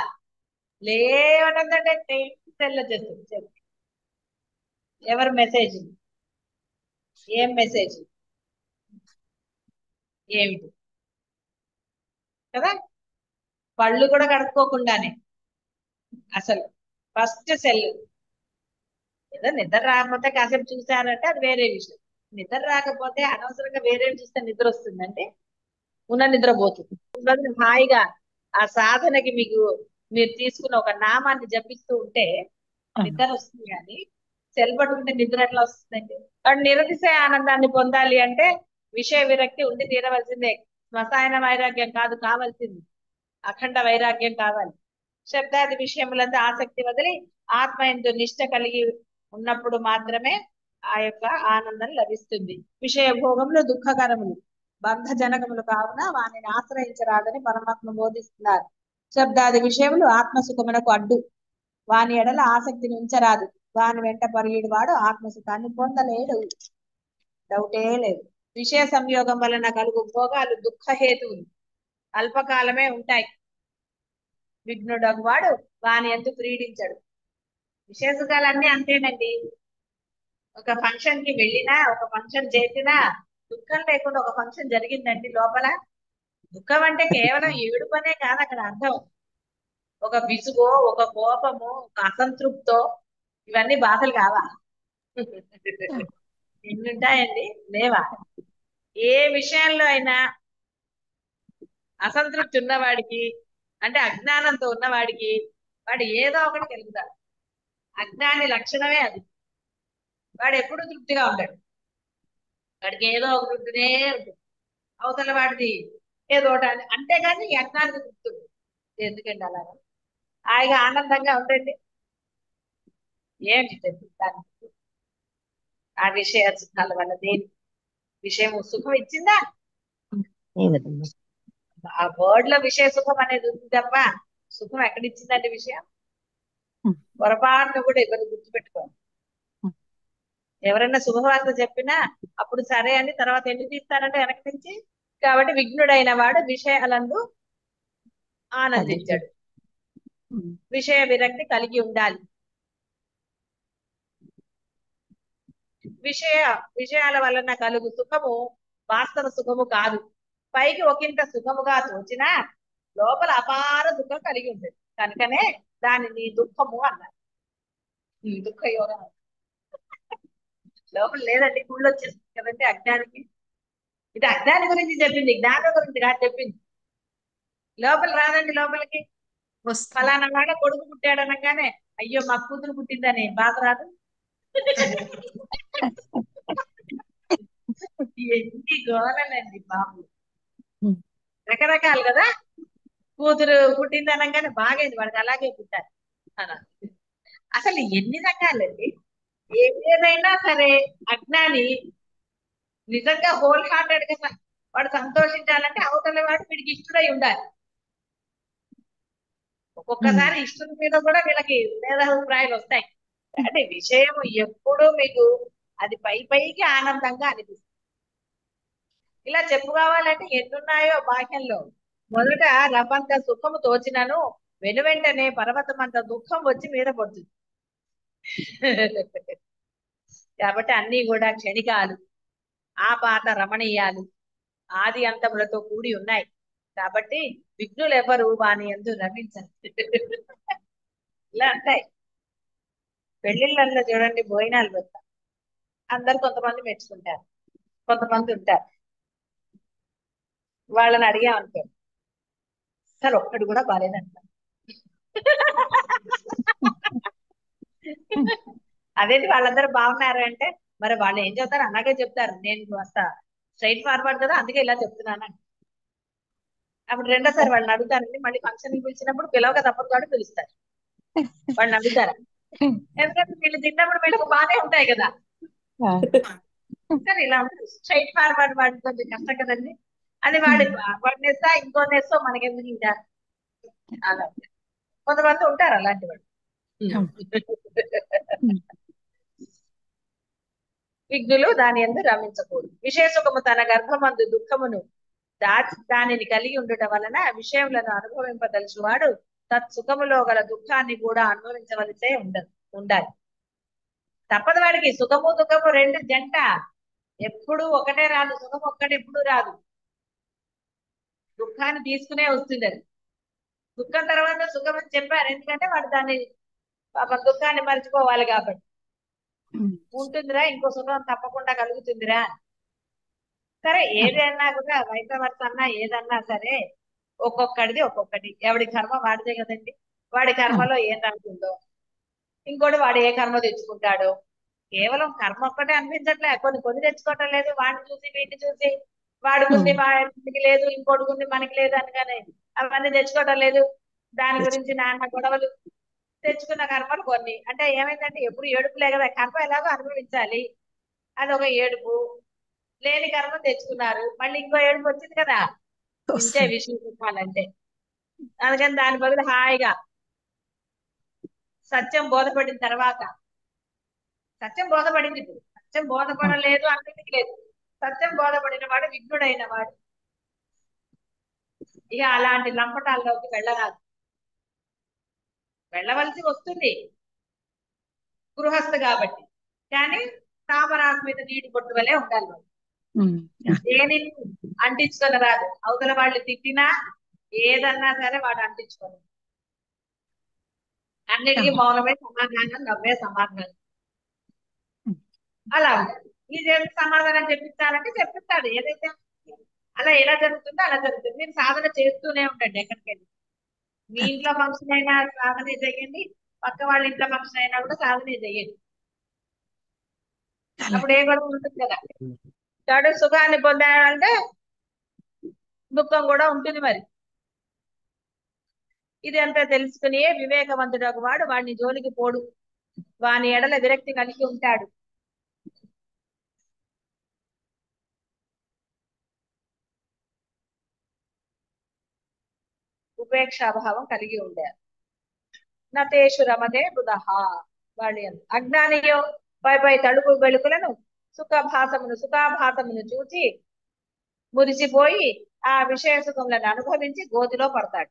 లేవటంటే తెల్ల చేస్తుంది. ఎవరు మెసేజ్? ఏం మెసేజ్? ఏమిటి కదా? పళ్ళు కూడా కడుక్కోకుండానే అసలు ఫస్ట్ సెల్. ఏదో నిద్ర రాకపోతే కాసేపు చూసారంటే అది వేరే విషయం. నిద్ర రాకపోతే అనవసరంగా వేరే చూస్తే నిద్ర వస్తుందంటే ఉన్న నిద్ర పోతుంది. బదులు హాయిగా ఆ సాధనకి మీరు తీసుకున్న ఒక నామాన్ని జపిస్తూ ఉంటే నిద్ర వస్తుంది, కానీ సెల్ పట్టుకుంటే నిద్ర ఎట్లా వస్తుందండి? కాబట్టి నిరతిశయ ఆనందాన్ని పొందాలి అంటే విషయ విరక్తి ఉండి తీరవలసిందే. శ్మశాన వైరాగ్యం కాదు కావాల్సింది, అఖండ వైరాగ్యం కావాలి. శబ్దాది విషయములందు ఆసక్తి వదిలి ఆత్మ యందు నిష్ట కలిగి ఉన్నప్పుడు మాత్రమే ఆ యొక్క ఆనందం లభిస్తుంది. విషయ భోగములు దుఃఖకరములు, బంధజనకములు కావున వానిని ఆశ్రయించరాదని పరమాత్మ బోధిస్తున్నారు. శబ్దాది విషయములు ఆత్మసుఖమునకు అడ్డు, వాని ఎడల ఆసక్తిని ఉంచరాదు. వాని వెంట పరియుడు వాడు ఆత్మసుఖాన్ని పొందలేడు, డౌటే లేదు. విషయ సంయోగం వలన కలుగు భోగాలు దుఃఖహేతువులు, అల్పకాలమే ఉంటాయి. విఘ్నుడగు వాడు వాని ఎందుకు క్రీడించడు. విషయ సుఖాలన్నీ అంతేనండి. ఒక ఫంక్షన్ కి వెళ్ళినా, ఒక ఫంక్షన్ చేసినా దుఃఖం లేకుండా ఒక ఫంక్షన్ జరిగిందండి లోపల. దుఃఖం అంటే కేవలం ఏడుపనే కాదు అక్కడ అర్థం. ఒక విసుగో, ఒక కోపము, ఒక అసంతృప్తో, ఇవన్నీ బాధలు కావా? ఎన్ని ఉంటాయండి, లేవా? ఏ విషయంలో అయినా అసంతృప్తి ఉన్నవాడికి, అంటే అజ్ఞానంతో ఉన్నవాడికి, వాడు ఏదో ఒకటి కలుగుతాడు. అజ్ఞాని లక్షణమే అది. వాడు ఎప్పుడు తృప్తిగా ఉంటాడు. వాడికి ఏదో ఒకటి ఉంటూనే ఉంటుంది. అవతల వాడిది ఏదో ఒకటి అంతేగాని ఈ అజ్ఞానికి తృప్తి ఉండదు. ఎందుకండి అలాగా? హాయిగా ఆనందంగా ఉండండి. ఏంటి దానికి ఆ విషయ సుఖాల వల్ల దేని విషయం సుఖం ఇచ్చిందా? ఆ వర్డ్ లో విషయ సుఖం అనేది ఉంది తప్ప సుఖం ఎక్కడిచ్చిందండి విషయం? పొరపాటును కూడా ఇవ్వదు, గుర్తుపెట్టుకోండి. ఎవరైనా శుభవార్త చెప్పినా అప్పుడు సరే అని తర్వాత ఎందుకు తీస్తారంటే వెనక నుంచి. కాబట్టి విఘ్నుడైన వాడు విషయాలందు ఆనందించాడు. విషయ విరక్తి కలిగి ఉండాలి. విషయాల వలన కలుగు సుఖము వాస్తవ సుఖము కాదు. పైకి ఒకంత సుఖముగా తోచినా లోపల అపార దుఃఖం కలిగి ఉంటుంది. కనుకనే దానిని దుఃఖము అన్నారు. దుఃఖ యోగం లోపల లేదండి, గుళ్ళు వచ్చేస్తుంది కదండి అజ్ఞానికి. ఇది అజ్ఞాని గురించి చెప్పింది, జ్ఞానం గురించి కాదు చెప్పింది. లోపల రాదండి. లోపలికి ఫలానా వాడ కొడుకు పుట్టాడు అనగానే అయ్యో మా కూతురు పుట్టిందని బాధ రాదు. ఎన్ని గోలనండి బాబు. రకరకాలు కదా. కూతురు పుట్టింది అనగానే బాగైంది, వాడికి అలాగే పుట్టారు అన్నారు. అసలు ఎన్ని రకాలండి. ఏదైనా సరే అజ్ఞాని నిజంగా హోల్ హార్టెడ్ గా వాడు సంతోషించాలంటే అవతల వాడు వీడికి ఇష్టడై ఉండాలి. ఒక్కొక్కసారి ఇష్టం మీద కూడా వీళ్ళకి భేదాభిప్రాయాలు వస్తాయి. అంటే విషయం ఎప్పుడూ మీకు అది పైకి ఆనందంగా అనిపిస్తుంది. ఇలా చెప్పుకోవాలంటే ఎన్నున్నాయో బాహ్యంలో. మొదట రవంత సుఖము తోచినను వెనువెంటనే పర్వతమంత దుఃఖం వచ్చి మీద పడుతుంది. కాబట్టి అన్ని కూడా క్షణికాలు, ఆపాత రమణీయాలు, ఆది అంతములతో కూడి ఉన్నాయి. కాబట్టి విఘ్నులు ఎవరు వాని యందు రమించరు. ఇలా అంటాయి. పెళ్లిళ్ళల్లో చూడండి, భోజనాలు పెడతారు. అందరు కొంతమంది మెచ్చుకుంటారు, కొంతమంది ఉంటారు. వాళ్ళని అడిగామనుకో, సార్ ఒక్కడు కూడా బాలేదంటారు. అదేంటి వాళ్ళందరూ బాగున్నారు అంటే, మరి వాళ్ళు ఏం చెప్తారు అలాగే చెప్తారు. నేను వస్తా స్ట్రైట్ ఫార్వర్డ్ కదా, అందుకే ఇలా చెప్తున్నాను. అప్పుడు రెండోసారి వాళ్ళని అడుగుతారండి, మళ్ళీ ఫంక్షన్ కి పిలిచినప్పుడు పిలవక తప్పదు కాబట్టి పిలుస్తారు. వాళ్ళని అడుగుతారు, ఎందుకంటే వీళ్ళు తిన్నప్పుడు వీళ్ళకి బాగానే ఉంటాయి కదా. కానీ ఇలా స్ట్రైట్ ఫార్వర్డ్ వాడి కొంచెం కష్టం కదండి. అది వాడి నెస్సా ఇంకో నెస్సో మనకెందుకు ఇంకా అలా కొంతమంది ఉంటారు అలాంటి వాళ్ళు. విఘ్నులు దాని యందు రమించకూడదు. విశేషకము తన గర్భమందు దుఃఖమును దానిని కలిగి ఉండటం వలన విషయములను అనుభవింపదలుచువాడు తత్సుఖములో గల దుఃఖాన్ని కూడా అనుభవించవలసే ఉండాలి. తప్పదు వాడికి. సుఖము దుఃఖము రెండు జంట, ఎప్పుడు ఒకటే రాదు. సుఖం ఒక్కటి ఎప్పుడు రాదు, దుఃఖాన్ని తీసుకునే వస్తుంది. అది దుఃఖం తర్వాత సుఖం అని చెప్పారు, ఎందుకంటే వాడు దాన్ని పాపం దుఃఖాన్ని మర్చిపోవాలి కాబట్టి. ఉంటుందిరా ఇంకో సుఖం తప్పకుండా కలుగుతుందిరా. సరే ఏదైనా కూడా వైద్యవర్త అన్నా ఏదన్నా సరే ఒక్కొక్కడిది ఒక్కొక్కటి. ఎవడి కర్మ వాడిదే కదండి. వాడి కర్మలో ఏం రాకుందో, ఇంకోటి వాడు ఏ కర్మ తెచ్చుకుంటాడో. కేవలం కర్మ ఒక్కటే అనిపించట్లే, కొన్ని తెచ్చుకోవటం లేదు. వాడిని చూసి వీటిని చూసి వాడుకుంది వాడికి లేదు, ఇంకోటికుంది మనకి లేదు అనగానే అవన్నీ తెచ్చుకోవటం లేదు. దాని గురించి నాన్న గొడవలు. తెచ్చుకున్న కర్మలు కొన్ని. అంటే ఏమైందంటే ఎప్పుడు ఏడుపులే కదా, కర్మ ఎలాగో అనుభవించాలి, అదొక ఏడుపు. లేని కర్మ తెచ్చుకున్నారు, మళ్ళీ ఇంకో ఏడుపు వచ్చింది కదా. ఇంతే విషయం చెప్పాలంటే. అందుకని దాని బదులు హాయిగా సత్యం బోధపడిన తర్వాత, సత్యం బోధపడింది, ఇప్పుడు సత్యం బోధపడలేదు అన్నిటికీ లేదు. సత్యం బోధపడిన వాడు విఘ్నుడైన వాడు ఇక అలాంటి లంపటాల్లోకి వెళ్ళరాదు. వెళ్ళవలసి వస్తుంది గృహస్థ కాబట్టి, కానీ తామరాకు మీద నీటి బొట్టు వలె ఉండాలి వాడు. దేనిని అంటించుకొని రాదు. అవతల వాళ్ళు తిట్టినా ఏదన్నా సరే వాడు అంటించుకొని, అన్నిటికీ మౌనమే సమాధానం, నవ్వే సమాధానం. అలా ఉండాలి. ఇది సమాధానం చెప్పిస్తానంటే చెప్పిస్తాడు. ఏదైతే అలా ఎలా జరుగుతుందో అలా జరుగుతుంది. మీరు సాధన చేస్తూనే ఉండండి. ఎక్కడికెళ్ళి మీ ఇంట్లో ఫంక్షన్ అయినా సాధనే చెయ్యండి, పక్క వాళ్ళ ఇంట్లో ఫంక్షన్ అయినా కూడా సాధనే చెయ్యండి. అప్పుడు ఏ గొడవ ఉంటుంది కదా. కాబట్టి సుఖాన్ని పొందాలంటే దుఃఖం కూడా ఉంటుంది మరి. ఇది అంతా తెలుసుకుని వివేకవంతుడు వాడు వాడిని జోలికి పోడు, వాని ఎడల విరక్తి కలిగి ఉంటాడు. ఉపేక్షాభావం కలిగి ఉండారు. నతేషు రమదే బుధహ. వాడి అజ్ఞానియో పై తడుపు వెలుకులను సుఖాభాసమును చూచి మురిసిపోయి ఆ విషయ సుఖములను అనుభవించి గోతిలో పడతాడు.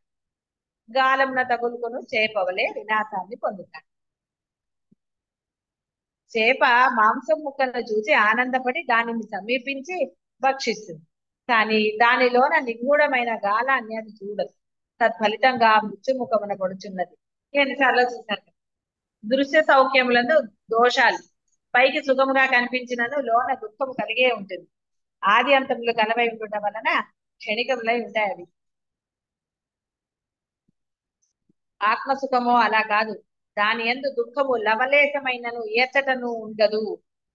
గాలంన తగులుకొను చేపవలే వినాశాన్ని పొందుతాడు. చేప మాంసం ముక్కలను చూసి ఆనందపడి దానిని సమీపించి భక్షిస్తుంది, కానీ దానిలోన నిగూఢమైన గాలాన్ని అది చూడదు. తత్ఫలితంగా మృత్యుముఖమున పడుచున్నది. ఎన్నిసార్లు చూశారు. దృశ్య సౌఖ్యములను దోషాలు, పైకి సుఖముగా కనిపించినను లోన దుఃఖము కలిగే ఉంటుంది. ఆది అంతములు కలవై ఉండటం వలన క్షణికములై ఉంటాయి అవి. ఆత్మసుఖమో అలా కాదు. దాని యందు దుఃఖము లవలేశమైనను ఏచటను ఉండదు.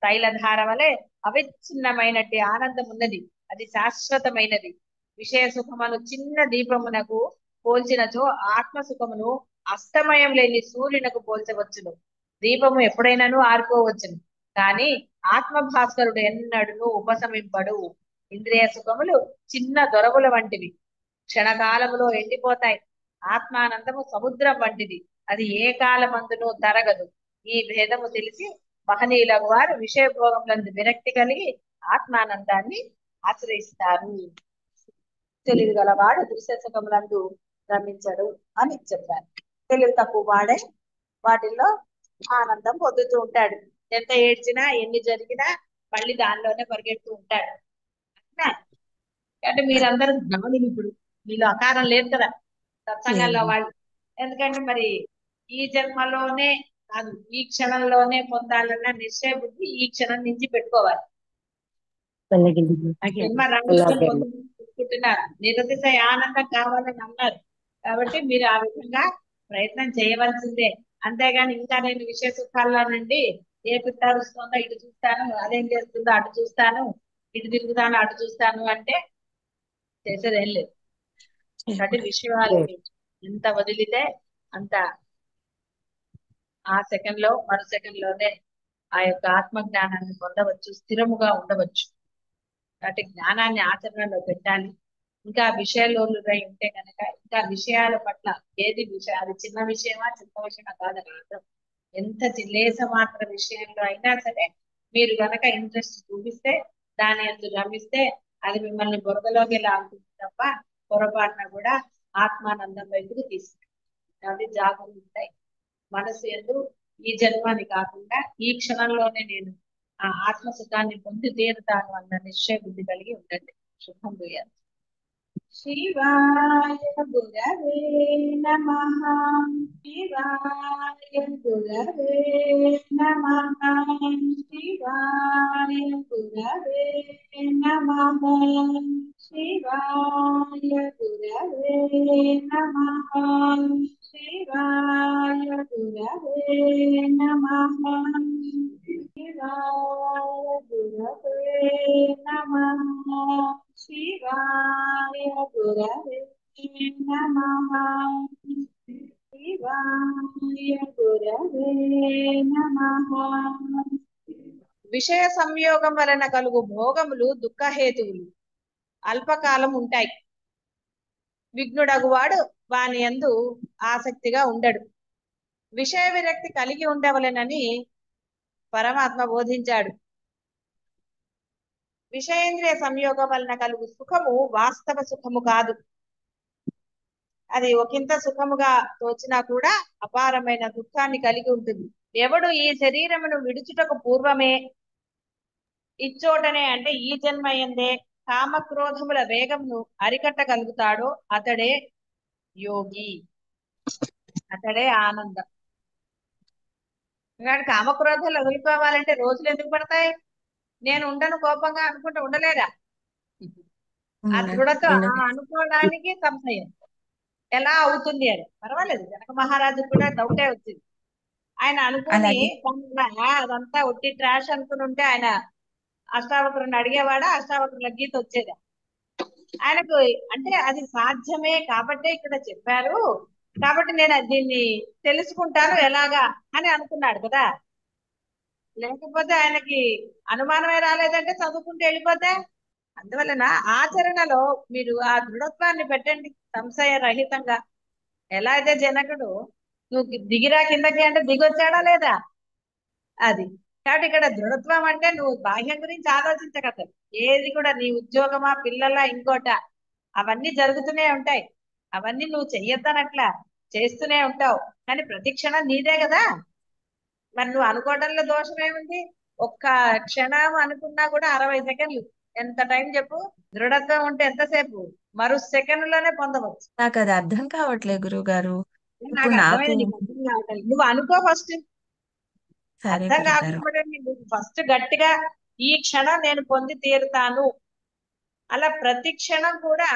తైలధార వలె అవిచ్ఛిన్నమైనట్టి ఆనందం ఉన్నది, అది శాశ్వతమైనది. విషయ సుఖమును చిన్న దీపమునకు పోల్చినచో ఆత్మసుఖమును అస్తమయం లేని సూర్యునకు పోల్చవచ్చును. దీపము ఎప్పుడైనాను ఆరిపోవచ్చును, కానీ ఆత్మభాస్కరుడు ఎన్నడును ఉపశమింపడు. ఇంద్రియ సుఖములు చిన్న దొరవుల వంటివి, క్షణకాలములో ఎండిపోతాయి. ఆత్మానందము సముద్రం వంటిది, అది ఏ కాలమందునూ తరగదు. ఈ భేదము తెలిసి మహనీయులకు వారు విషయభోగములందు విరక్తి కలిగి ఆత్మానందాన్ని ఆశ్రయిస్తారు. తెలివి గలవాడు దృశ్య సుఖములందు రమించడు అని చెప్పారు. తెలివి తక్కువ వాడే వాటిల్లో ఆనందం పొందుతూ ఉంటాడు. ఎంత ఏడ్చినా ఎన్ని జరిగినా మళ్ళీ దానిలోనే పరిగెడుతూ ఉంటాడు. అంటే మీరందరూ జ్ఞానులు. ఇప్పుడు మీలో అకారం లేదు కదా సత్సంగాల్లో వాళ్ళు. ఎందుకంటే మరి ఈ జన్మలోనే కాదు, ఈ క్షణంలోనే పొందాలన్న నిశ్చయ బుద్ధి ఈ క్షణం నుంచి పెట్టుకోవాలి. జన్మ రంగుకుంటున్నారు, నిరతిశయ ఆనందం కావాలని అన్నారు. కాబట్టి మీరు ఆ విధంగా ప్రయత్నం చేయవలసిందే. అంతేగాని ఇంకా నేను విషయ సుఖాల్లోనండి ఏ పిట్టారు వస్తుందో ఇటు చూస్తాను, అదేం చేస్తుందో అటు చూస్తాను, ఇటు తిరుగుతాను అటు చూస్తాను అంటే చేసేదేం లేదు. ఏ కాబట్టి గురు. విషయాలు ఎంత వదిలితే అంత ఆ సెకండ్ లో మరో సెకండ్ లోనే ఆ యొక్క ఆత్మ జ్ఞానాన్ని పొందవచ్చు, స్థిరముగా ఉండవచ్చు. కాబట్టి జ్ఞానాన్ని ఆచరణలో పెట్టాలి. ఇంకా విషయాలుగా ఉంటే కనుక ఇంకా విషయాల పట్ల ఏది విషయం, అది చిన్న విషయమా చిన్న విషయమా కాదని అర్థం. ఎంత లేస మాత్ర విషయంలో అయినా సరే మీరు గనక ఇంట్రెస్ట్ చూపిస్తే, దాని ఎందు రమిస్తే అది మిమ్మల్ని బురదలోకి లాగుతుంది తప్ప పొరపాటున కూడా ఆత్మానందం వైపుకు తీసుకుంటుంది. అది జాగ్రత్త ఉంటాయి మనసు ఎందు. ఈ జన్మని కాకుండా ఈ క్షణంలోనే నేను ఆ ఆత్మ సుఖాన్ని పొంది తీరుతాను అన్న నిశ్చయ బుద్ధి కలిగి ఉండండి. శుభం భూయాలు. శివాయ గురవే నమః. శివాయ గురవే నమః. శివాయ గురవే నమః. శివాయ గురవే నమః. శివాయ గురవే నమః. శివాయ గురవే నమః. శివాయ గురవే నమః. శివాయ గురవే నమః. విషయ సంయోగం వలన కలుగు భోగములు దుఃఖహేతువులు, అల్పకాలం ఉంటాయి. విఘ్నుడగువాడు వాని యందు ఆసక్తిగా ఉండడు. విషయ విరక్తి కలిగి ఉండవలెనని పరమాత్మ బోధించాడు. విషయేంద్రియ సంయోగం వలన కలుగు సుఖము వాస్తవ సుఖము కాదు. అది ఒకంత సుఖముగా తోచినా కూడా అపారమైన దుఃఖాన్ని కలిగి ఉంటుంది. ఎవడు ఈ శరీరమును విడుచుటకు పూర్వమే ఇచ్చోటనే అంటే ఈ జన్మ ఎందే కామక్రోధముల వేగమును అరికట్టగలుగుతాడో అతడే యోగి, అతడే ఆనందం. ఎందుకంటే కామక్రోధాలు వదులుకోవాలంటే రోజులు ఎందుకు పడతాయి? నేను ఉండను కోపంగా అనుకుంటే ఉండలేరా? ఆ దృఢత అనుకోవడానికి సంశయం ఎలా అవుతుంది అని. పర్వాలేదు, జనక మహారాజు కూడా డౌటే వచ్చింది. ఆయన అనుకుని అదంతా ఒట్టి ట్రాష్ అనుకుని ఉంటే ఆయన అష్టావక్రుని అడిగేవాడా? అష్టావక్రుల గీత వచ్చేదా? ఆయనకు అంటే అది సాధ్యమే కాబట్టే ఇక్కడ చెప్పారు, కాబట్టి నేను దీన్ని తెలుసుకుంటాను ఎలాగా అని అనుకున్నాడు కదా. లేకపోతే ఆయనకి అనుమానమే రాలేదంటే చదువుకుంటూ వెళ్ళిపోతే. అందువలన ఆచరణలో మీరు ఆ దృఢత్వాన్ని పెట్టండి సంశయ రహితంగా. ఎలా అయితే జనకుడు నువ్వు దిగిరా కిందకి అంటే దిగొచ్చాడా లేదా? అది కాబట్టి ఇక్కడ దృఢత్వం అంటే నువ్వు బాహ్యం గురించి ఆలోచించగలవు. ఏది కూడా నీ ఉద్యోగమా పిల్లల ఇంకోట అవన్నీ జరుగుతూనే ఉంటాయి. అవన్నీ నువ్వు చెయ్యొద్దనట్లా చేస్తూనే ఉంటావు. కానీ ప్రతి క్షణం నీదే కదా. మరి నువ్వు అనుకోవడంలో దోషం ఏముంది? ఒక్క క్షణం అనుకున్నా కూడా 60 సెకండ్లు. ఎంత టైం చెప్పు? దృఢత్వం ఉంటే ఎంతసేపు? మరో సెకండ్ లోనే పొందవచ్చు. నాకు అది అర్థం కావట్లేదు గురువు గారు. నాకు ఇప్పుడు నాకు అర్థమైంది, నీకు అర్థం కావట్లేదు. నువ్వు అనుకో ఫస్ట్. సరే అర్థం గురువు గారు. కాకపోతే నువ్వు ఫస్ట్ గట్టిగా ఈ క్షణం నేను పొంది తీరుతాను అలా ప్రతి క్షణం కూడా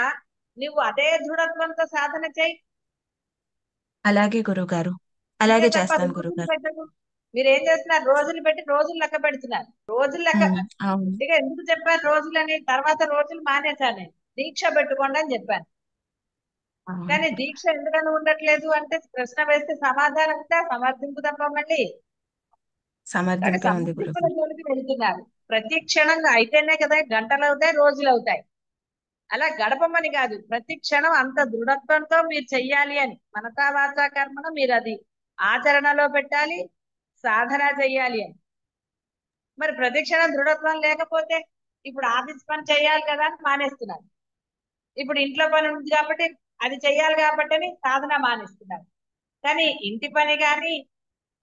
నువ్వు అదే దృఢత్వంతో సాధన చేయి. అలాగే గురువు గారు, అంతే అలాగే తప్ప చేస్తాను గురువు రోజులు గారు. పెట్టకు. మీరు ఏం చేస్తున్నారు? రోజులు పెట్టి రోజులు లెక్క పెడుతున్నారు. రోజులు లెక్క అవును. ఇక ఎందుకు చెప్పాను రోజులని? తర్వాత రోజులు మానేశాను నేను. దీక్ష పెట్టుకోండి అని చెప్పాను. అవును కానీ గురువు దీక్ష ఎందుకని ఉండట్లేదు అంటే ప్రశ్న వేస్తే సమాధానం ఉంటే సమర్థింపు తప్ప మళ్ళీ కానీ సమర్థింపే ఉంది గురువు సమర్థింపుల గారు. జోలికి వెళ్తున్నారు. ప్రతి క్షణంగా అయితేనే కదా గంటలు అవుతాయి, రోజులు అవుతాయి. అలా గడపమని కాదు, ప్రతి క్షణం అంత దృఢత్వంతో మీరు చెయ్యాలి అని. మనసా వాచా కర్మను మీరు అది ఆచరణలో పెట్టాలి, సాధన చెయ్యాలి అని. మరి ప్రతి క్షణం దృఢత్వం లేకపోతే ఇప్పుడు ఆఫీస్ పని చేయాలి కదా అని మానేస్తున్నారు. ఇప్పుడు ఇంట్లో పని ఉంది కాబట్టి అది చెయ్యాలి కాబట్టి అని సాధన మానేస్తున్నారు. కానీ ఇంటి పని కానీ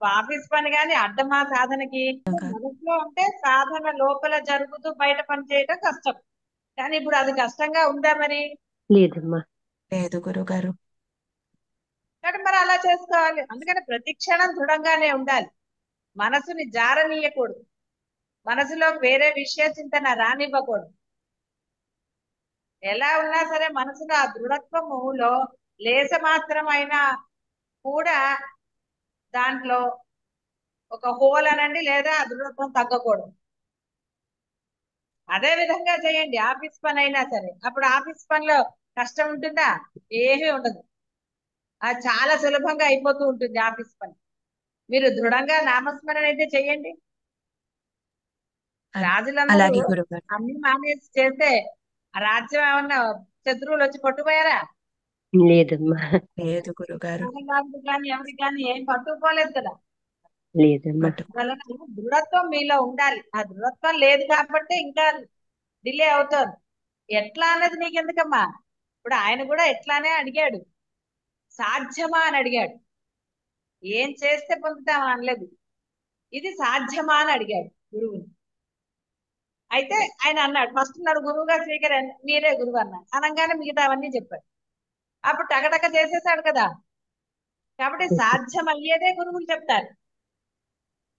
ఆఫీస్ పని కానీ అడ్డమా సాధనకి? మనసులో ఉంటే సాధన లోపల జరుగుతూ బయట పని చేయడం కష్టం. కానీ ఇప్పుడు అది కష్టంగా ఉందా మరి? లేదమ్మా. లేదు గురువు గారు. కాబట్టి మరి అలా చేసుకోవాలి. అందుకని ప్రతి క్షణం దృఢంగానే ఉండాలి. మనసుని జారనీయకూడదు. మనసులో వేరే విషయ చింతన రానివ్వకూడదు. ఎలా ఉన్నా సరే మనసులో ఆ దృఢత్వములో లేస మాత్రమైనా కూడా దాంట్లో ఒక హోల్ అనండి, లేదా ఆ దృఢత్వం తగ్గకూడదు. అదే విధంగా చేయండి ఆఫీస్ పని అయినా సరే. అప్పుడు ఆఫీస్ పనిలో కష్టం ఉంటుందా? ఏమీ ఉండదు. అది చాలా సులభంగా అయిపోతూ ఉంటుంది ఆఫీస్ పని. మీరు దృఢంగా నామస్మరణ అయితే చెయ్యండి. అ- రాజులందరూ అలాగే గురుగారు. అన్ని మానేసి చేస్తే ఆ రాజ్యం ఏమన్నా శత్రువులు వచ్చి పట్టుకుపోయారా? లేదమ్మా. లేదు గురుగారు. రాజులకు కానీ ఎవరికి కానీ ఏం పట్టుకుపోలేదు కదా. లేదమ్మా. పట్టు వలన దృఢత్వం మీలో ఉండాలి. ఆ దృఢత్వం లేదు కాబట్టి ఇంకా డిలే అవుతుంది. ఎట్లా అన్నది నీకెందుకమ్మా? ఇప్పుడు ఆయన కూడా ఎట్లానే అడిగాడు, సాధ్యమా అని అడిగాడు. ఏం చేస్తే పొందుతామని అనలేదు, ఇది సాధ్యమా అని అడిగాడు గురువుని. అయితే ఆయన అన్నాడు, ఫస్ట్ నన్ను గురువుగా మీరే గురువు అన్నాడు. అనగానే మిగతావన్నీ చెప్పాడు. అప్పుడు టకటక చేసేసాడు కదా. కాబట్టి సాధ్యం అయ్యేదే గురువులు చెప్తారు.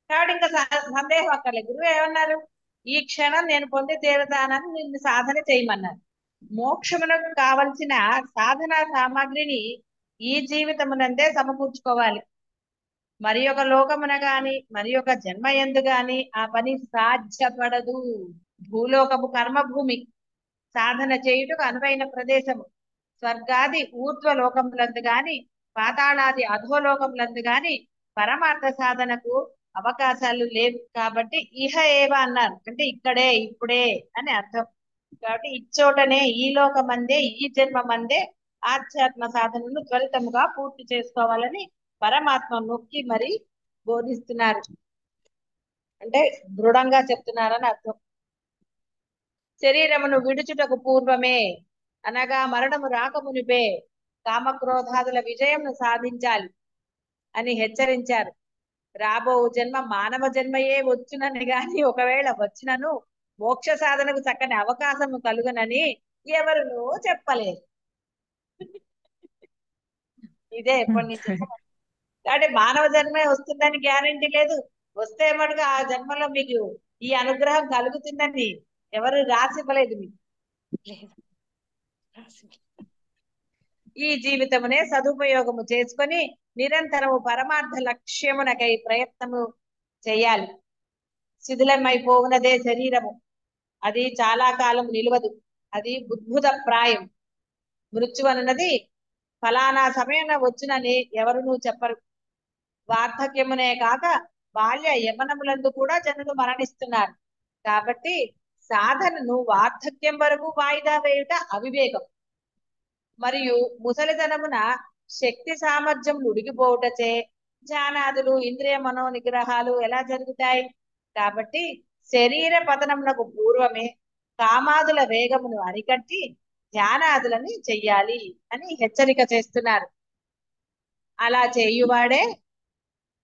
కాబట్టి ఇంకా సందేహం అక్కర్లేదు. గురువు ఏమన్నారు? ఈ క్షణం నేను పొంది తీరుతానని నిన్ను సాధన చేయమన్నారు. మోక్షమునకు కావలసిన సాధనా సామాగ్రిని ఈ జీవితమునందే సమకూర్చుకోవాలి. మరి ఒక లోకమున గాని మరి ఒక జన్మ యందు గాని ఆ పని సాధ్యపడదు. భూలోకము కర్మభూమి, సాధన చేయుటకు అనువైన ప్రదేశము. స్వర్గాది ఊర్ధ్వ లోకములందు గాని పాతాళాది అధోలోకములందు గాని పరమార్థ సాధనకు అవకాశాలు లేవు. కాబట్టి ఇహ ఏవ అన్నారు, అంటే ఇక్కడే ఇప్పుడే అని అర్థం. కాబట్టి ఇచ్చోటనే ఈ లోకమందే ఈ జన్మ మందే ఆధ్యాత్మ సాధనను త్వరితముగా పూర్తి చేసుకోవాలని పరమాత్మ నొక్కి మరి బోధిస్తున్నారు. అంటే దృఢంగా చెప్తున్నారని అర్థం. శరీరమును విడుచుటకు పూర్వమే అనగా మరణము రాకమునిపే కామక్రోధాదుల విజయంను సాధించాలి అని హెచ్చరించారు. రాబో జన్మ మానవ జన్మయే వచ్చునని గాని ఒకవేళ వచ్చినను మోక్ష సాధనకు చక్కని అవకాశము కలుగునని ఎవరునూ చెప్పలేరు. ఇదే ఎప్పటి నుంచి కాబట్టి మానవ జన్మే వస్తుందని గ్యారంటీ లేదు. వస్తే మటుకు ఆ జన్మలో మీకు ఈ అనుగ్రహం కలుగుతుందని ఎవరు రాసి ఇవ్వలేదు మీకు. ఈ జీవితమునే సదుపయోగము చేసుకొని నిరంతరము పరమార్థ లక్ష్యమునకై ప్రయత్నము చేయాలి. శిథిలమైపోవునదే శరీరము, అది చాలా కాలం నిలవదు. అది బుద్భుత ప్రాయం. మృత్యు అన్నది ఫలానా సమయంలో వచ్చునని ఎవరునూ చెప్పరు. వార్ధక్యమునే కాక బాల్య యమనములందు కూడా జనులు మరణిస్తున్నారు. కాబట్టి సాధనను వార్ధక్యం వరకు వాయిదా వేయుట అవివేకం. మరియు ముసలితనమున శక్తి సామర్థ్యం ఉడిగిపోవుటచే ధ్యానాదులు ఇంద్రియ మనో నిగ్రహాలు ఎలా జరుగుతాయి? కాబట్టి శరీర పతనమునకు పూర్వమే కామాదుల వేగమును అరికట్టి ధ్యానాదులని చెయ్యాలి అని హెచ్చరిక చేస్తున్నారు. అలా చేయువాడే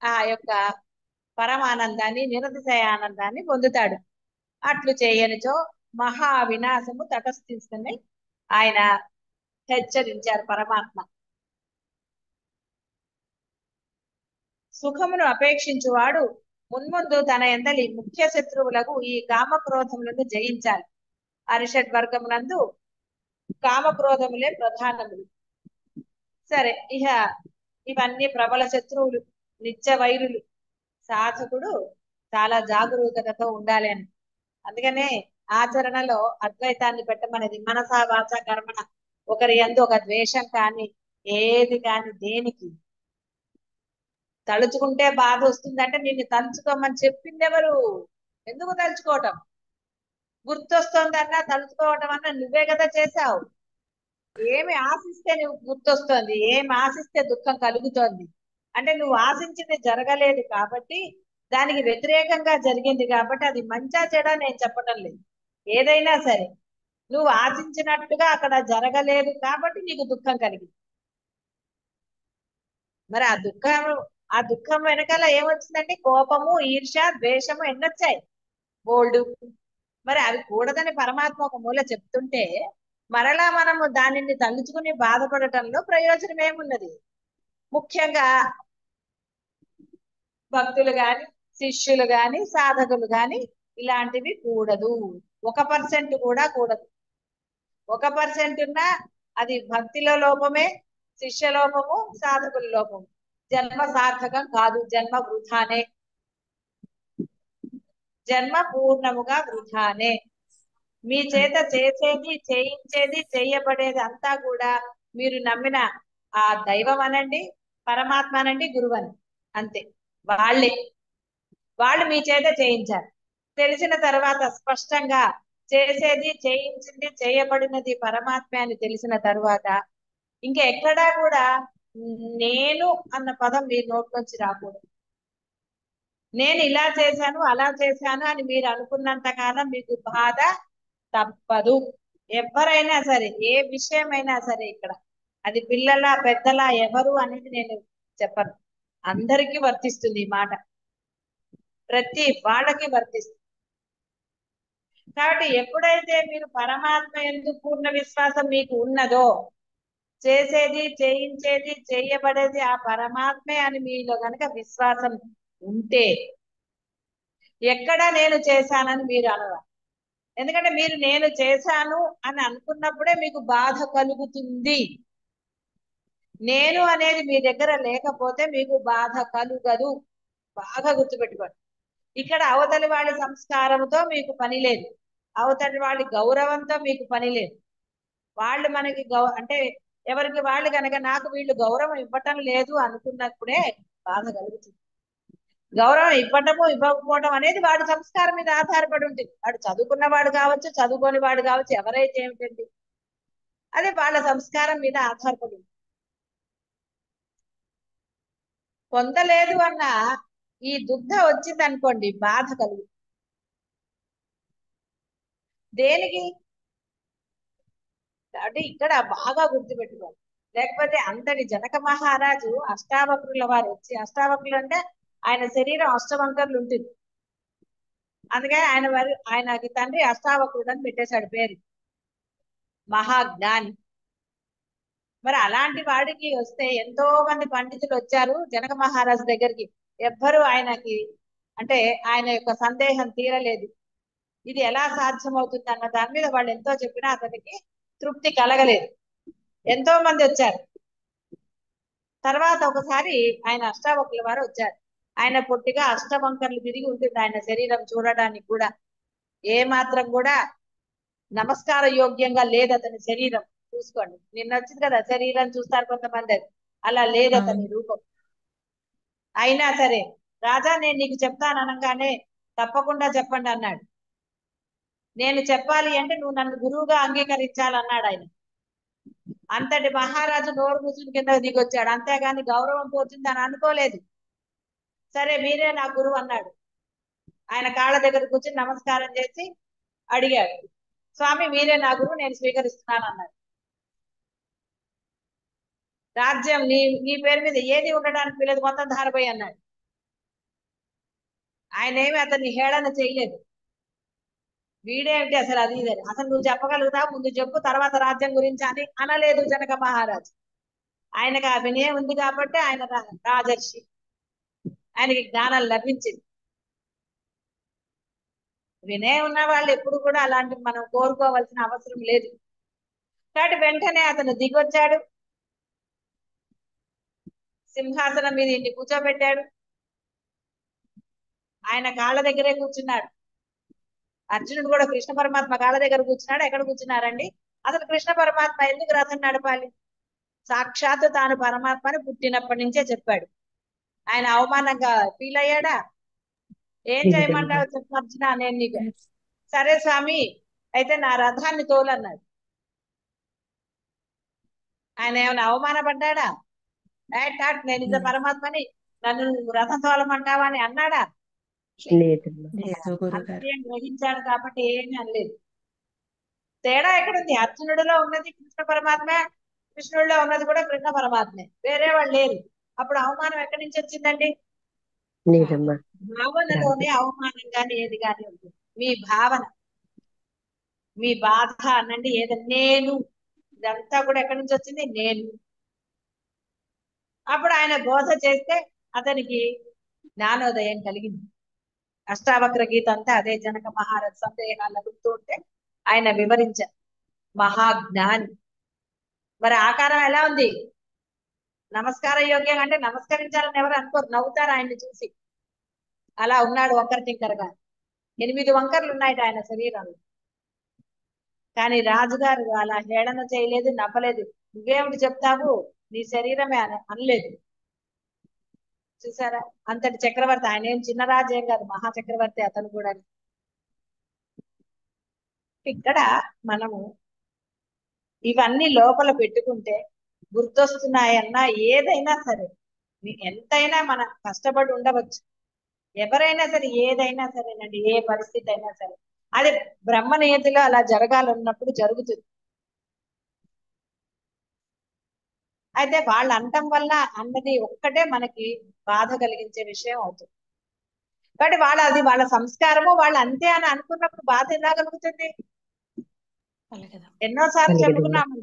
ఆ యొక్క పరమానందాన్ని నిరతిశయ ఆనందాన్ని పొందుతాడు. అట్లు చేయనిచో మహా వినాశము తటస్థిస్తుందని ఆయన హెచ్చరించారు పరమాత్మ. సుఖమును అపేక్షించువాడు మున్ముందు తన ఎందలి ముఖ్య శత్రువులకు ఈ కామక్రోధములను జయించాలి. అరిషడ్ వర్గమునందు కామక్రోధములే ప్రధానములు. సరే, ఇహ ఇవన్నీ ప్రబల శత్రువులు, నిత్య వైరులు. సాధకుడు చాలా జాగరూకతతో ఉండాలి అని. అందుకనే ఆచరణలో అద్వైతాన్ని పెట్టమనేది. మనసా వాచ కర్మణ, ఒకరి యందు ఒక ద్వేషం కానీ ఏది కానీ దేనికి తలుచుకుంటే బాధ వస్తుందంటే నిన్ను తలుచుకోమని చెప్పింది ఎవరు? ఎందుకు తలుచుకోవటం? గుర్తొస్తోందన్నా తలుచుకోవటం అన్నా నువ్వే కదా చేశావు. ఏమి ఆశిస్తే నువ్వు గుర్తొస్తోంది, ఏమి ఆశిస్తే దుఃఖం కలుగుతోంది అంటే నువ్వు ఆశించింది జరగలేదు కాబట్టి, దానికి వ్యతిరేకంగా జరిగింది కాబట్టి అది మంచా చెడా నేను చెప్పటం లేదు. ఏదైనా సరే నువ్వు ఆశించినట్టుగా అక్కడ జరగలేదు కాబట్టి నీకు దుఃఖం కలిగింది. మరి ఆ దుఃఖం వెనకాల ఏమొచ్చిందంటే కోపము, ఈర్ష్య, ద్వేషము ఎన్నొచ్చాయి? బోల్డ్. మరి అవి కూడదని పరమాత్మ ఒక మూల చెప్తుంటే మరలా మనము దానిని తలుచుకుని బాధపడటంలో ప్రయోజనం ఏమున్నది? ముఖ్యంగా భక్తులు గాని, శిష్యులు గాని, సాధకులు గాని ఇలాంటివి కూడదు. 1% కూడా కూడదు. 1% ఉన్నా అది భక్తిలో లోపమే, శిష్య లోపము, సాధకుల లోపము. జన్మ సార్థకం కాదు, జన్మ వృధానే, జన్మ పూర్ణముగా వృధానే. మీ చేత చేసేది, చేయించేది, చేయబడేది అంతా కూడా మీరు నమ్మిన ఆ దైవం అనండి, పరమాత్మ అనండి, గురువు అని, అంతే. వాళ్ళు మీ చేత చేయించారు. తెలిసిన తర్వాత స్పష్టంగా చేసేది, చేయించింది, చేయబడినది పరమాత్మ అని తెలిసిన తర్వాత ఇంకా ఎక్కడా కూడా నేను అన్న పదం మీ నోట్లోంచి రాకూడదు. నేను ఇలా చేశాను, అలా చేశాను అని మీరు అనుకున్నంత కాలం మీకు బాధ తప్పదు. ఎవరైనా సరే, ఏ విషయమైనా సరే, ఇక్కడ అది పిల్లల పెద్దల ఎవరు అనేది నేను చెప్పను, అందరికీ వర్తిస్తుంది ఈ మాట, ప్రతి వాళ్ళకి వర్తిస్తుంది. కాబట్టి ఎప్పుడైతే మీరు పరమాత్మ యందు పూర్ణ విశ్వాసం మీకు ఉన్నదో, చేసేది, చేయించేది, చేయబడేది ఆ పరమాత్మే అని మీలో గనక విశ్వాసం ఉంటే ఎక్కడ నేను చేశానని మీరు అనరు. ఎందుకంటే మీరు నేను చేశాను అని అనుకున్నప్పుడే మీకు బాధ కలుగుతుంది. నేను అనేది మీ దగ్గర లేకపోతే మీకు బాధ కలుగదు. బాగా గుర్తుపెట్టుకోండి. ఇక్కడ అవతలి వాళ్ళ సంస్కారంతో మీకు పని లేదు, అవతలి వాళ్ళ గౌరవంతో మీకు పని లేదు. వాళ్ళు మనకి అంటే ఎవరికి వాళ్ళు కనుక నాకు వీళ్ళు గౌరవం ఇవ్వటం లేదు అనుకున్నప్పుడే బాధ కలుగుతుంది. గౌరవం ఇవ్వటము ఇవ్వకపోవడం అనేది వాడి సంస్కారం మీద ఆధారపడి ఉంటుంది. వాడు చదువుకున్నవాడు కావచ్చు, చదువుకోని వాడు కావచ్చు, ఎవరైతే ఏమిటండి, అది వాళ్ళ సంస్కారం మీద ఆధారపడి ఉంటుంది. పొందలేదు అన్న ఈ దుగ్ధ వచ్చింది అనుకోండి, బాధ కలుగు. దేనికి? కాబట్టి ఇక్కడ బాగా గుర్తుపెట్టుకోవాలి. లేకపోతే అంతటి జనక మహారాజు అష్టావక్రుల వారు వచ్చి, అష్టావక్రులు అంటే ఆయన శరీరం అష్టవంకర్లు ఉంటుంది, అందుకని ఆయనకి తండ్రి అష్టావక్రుడు అని పెట్టేశాడు పేరు, మహాజ్ఞాని. మరి అలాంటి వాడికి వస్తే ఎంతో మంది పండితులు వచ్చారు జనక మహారాజు దగ్గరికి, ఎవ్వరూ ఆయనకి అంటే ఆయన యొక్క సందేహం తీరలేదు. ఇది ఎలా సాధ్యమవుతుంది అన్న దాని మీద వాళ్ళు ఎంతో చెప్పినా అతనికి తృప్తి కలగలేదు. ఎంతో మంది వచ్చారు. తర్వాత ఒకసారి ఆయన అష్టావక్రుల వారు వచ్చారు. ఆయన పొట్టిగా అష్టవంకర్లు తిరిగి ఉంటుంది ఆయన శరీరం, చూడడానికి కూడా ఏ మాత్రం కూడా నమస్కార యోగ్యంగా లేదు అతని శరీరం. చూసుకోండి, నిన్న వచ్చింది కదా శరీరం చూస్తారు కొంతమంది, అలా లేదు అతని రూపం. అయినా సరే రాజా నేను నీకు చెప్తాను అనగానే తప్పకుండా చెప్పండి అన్నాడు. నేను చెప్పాలి అంటే నువ్వు నన్ను గురువుగా అంగీకరించాలన్నాడు ఆయన. అంతటి మహారాజు నోరు మూసుకుని కింద దిగొచ్చాడు, అంతేగాని గౌరవం పోతుంది అని అనుకోలేదు. సరే మీరే నా గురువు అన్నాడు. ఆయన కాళ్ళ దగ్గర కూర్చొని నమస్కారం చేసి అడిగాడు, స్వామి మీరే నా గురువు, నేను స్వీకరిస్తున్నాను అన్నాడు. రాజ్యం నీ పేరు మీద ఏది ఉండడానికి వీలేదు, మొత్తం ధారపోయి అన్నాడు. ఆయన ఏమి అతన్ని హేళన చేయలేదు. వీడేమిటి అసలు అది ఇదని, అసలు నువ్వు చెప్పగలుగుతావు, ముందు చెప్పు, తర్వాత రాజ్యం గురించి అని అనలేదు జనక మహారాజు. ఆయనకు ఆ వినయం ఉంది కాబట్టి ఆయన రాజర్షి, ఆయనకి జ్ఞానం లభించింది. వినయం ఉన్న వాళ్ళు ఎప్పుడు కూడా అలాంటి మనం కోరుకోవాల్సిన అవసరం లేదు. కాబట్టి వెంటనే అతను దిగొచ్చాడు, సింహాసనం మీద ఇన్ని కూర్చోబెట్టాడు, ఆయన కాళ్ళ దగ్గరే కూర్చున్నాడు. అర్జునుడు కూడా కృష్ణ పరమాత్మ కాళ్ళ దగ్గర కూర్చున్నాడు. ఎక్కడ కూర్చున్నారండి? అసలు కృష్ణ పరమాత్మ ఎందుకు రథం నడపాలి? సాక్షాత్తు తాను పరమాత్మని పుట్టినప్పటి నుంచే చెప్పాడు. ఆయన అవమానంగా ఫీల్ అయ్యాడా? ఏం చేయమంటావు చెప్పు అర్జున, నేను నీకు సరే స్వామి అయితే నా రథాన్ని తోలన్నాడు. ఆయన ఏమైనా అవమానపడ్డాడా? నేను ఇంత పరమాత్మని నన్ను రథం తోలమంటావా అని అన్నాడా? అంతర్యం గ్రహించాడు కాబట్టి ఏమీ అనలేదు. తేడా ఎక్కడుంది? అర్జునుడిలో ఉన్నది కృష్ణ పరమాత్మ, కృష్ణుడిలో ఉన్నది కూడా కృష్ణ పరమాత్మే, వేరే వాళ్ళు లేరు. అప్పుడు అవమానం ఎక్కడి నుంచి వచ్చిందండి? భావనలోనే అవమానం కానీ ఏది కానీ ఉంటుంది. మీ భావన, మీ బాధ అనండి, ఏదైనా నేను, ఇదంతా కూడా ఎక్కడి నుంచి వచ్చింది? నేను. అప్పుడు ఆయన బోధ చేస్తే అతనికి జ్ఞానోదయం కలిగింది. అష్టావక్ర గీత అంతా అదే. జనక మహారాజు సందేహాలు అడుగుతూ ఉంటే ఆయన వివరించారు. మహాజ్ఞాని. మరి ఆకారం ఎలా ఉంది? నమస్కార యోగ్యం అంటే నమస్కరించాలని ఎవరు అనుకోరు, నవ్వుతారు ఆయన్ని చూసి. అలా ఉన్నాడు వంకర టింకరగా. 8 వంకర్లు ఉన్నాయి ఆయన శరీరంలో. కానీ రాజుగారు అలా హేళన చేయలేదు, నవ్వలేదు. నువ్వేమిటి చెప్తావు, నీ శరీరమే అనలేదు. చూసారా, అంతటి చక్రవర్తి. ఆయన ఏం చిన్న రాజు ఏం కాదు, మహా చక్రవర్తి అతను కూడా. ఇక్కడ మనము ఇవన్నీ లోపల పెట్టుకుంటే గుర్తొస్తున్నాయన్నా ఏదైనా సరే, ఎంతైనా మనం కష్టపడి ఉండవచ్చు. ఎవరైనా సరే, ఏదైనా సరేనండి, ఏ పరిస్థితి అయినా సరే అది బ్రహ్మ నియతిలో అలా జరగాలన్నప్పుడు జరుగుతుంది. అయితే వాళ్ళు అనటం వల్ల అన్నది ఒక్కటే మనకి బాధ కలిగించే విషయం అవుతుంది. కాబట్టి అది వాళ్ళ సంస్కారము, వాళ్ళు అంతే అని అనుకున్నప్పుడు బాధ ఎలా కలుగుతుంది? అలాగేదా ఎన్నోసార్లు అలాగేదమ్మా. చెప్పుకున్నాము.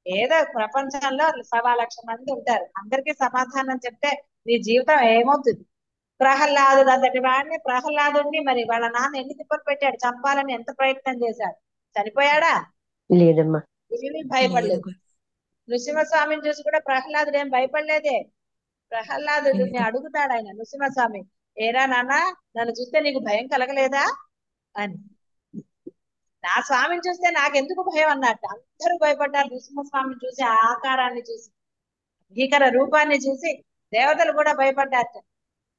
ఏదో ప్రపంచంలో 1,00,000 మంది ఉంటారు, అందరికీ సమాధానం చెప్తే నీ జీవితం ఏమవుతుంది? ప్రహ్లాదుడు అంతటి వాడిని, ప్రహ్లాదుడిని మరి వాళ్ళ నాన్న ఎన్ని తిప్పలు పెట్టాడు, చంపాలని ఎంత ప్రయత్నం చేశాడు, చనిపోయాడా? లేదమ్మా. ఏమీ లేదు భయపడలేదు. గురు నృసింహస్వామిని చూసి కూడా ప్రహ్లాదుడు ఏం భయపడలేదే. ప్రహ్లాదుడిని లేదు అడుగుతాడు ఆయన, నృసింహస్వామి, ఏరా నాన్న, నన్ను చూస్తే నీకు భయం కలగలేదా అని. నా స్వామిని చూస్తే నాకెందుకు భయం అన్నట్టు. అందరూ భయపడ్డారు నృసింహస్వామిని చూసి, ఆ ఆకారాన్ని చూసి, భీకర రూపాన్ని చూసి దేవతలు కూడా భయపడ్డారు.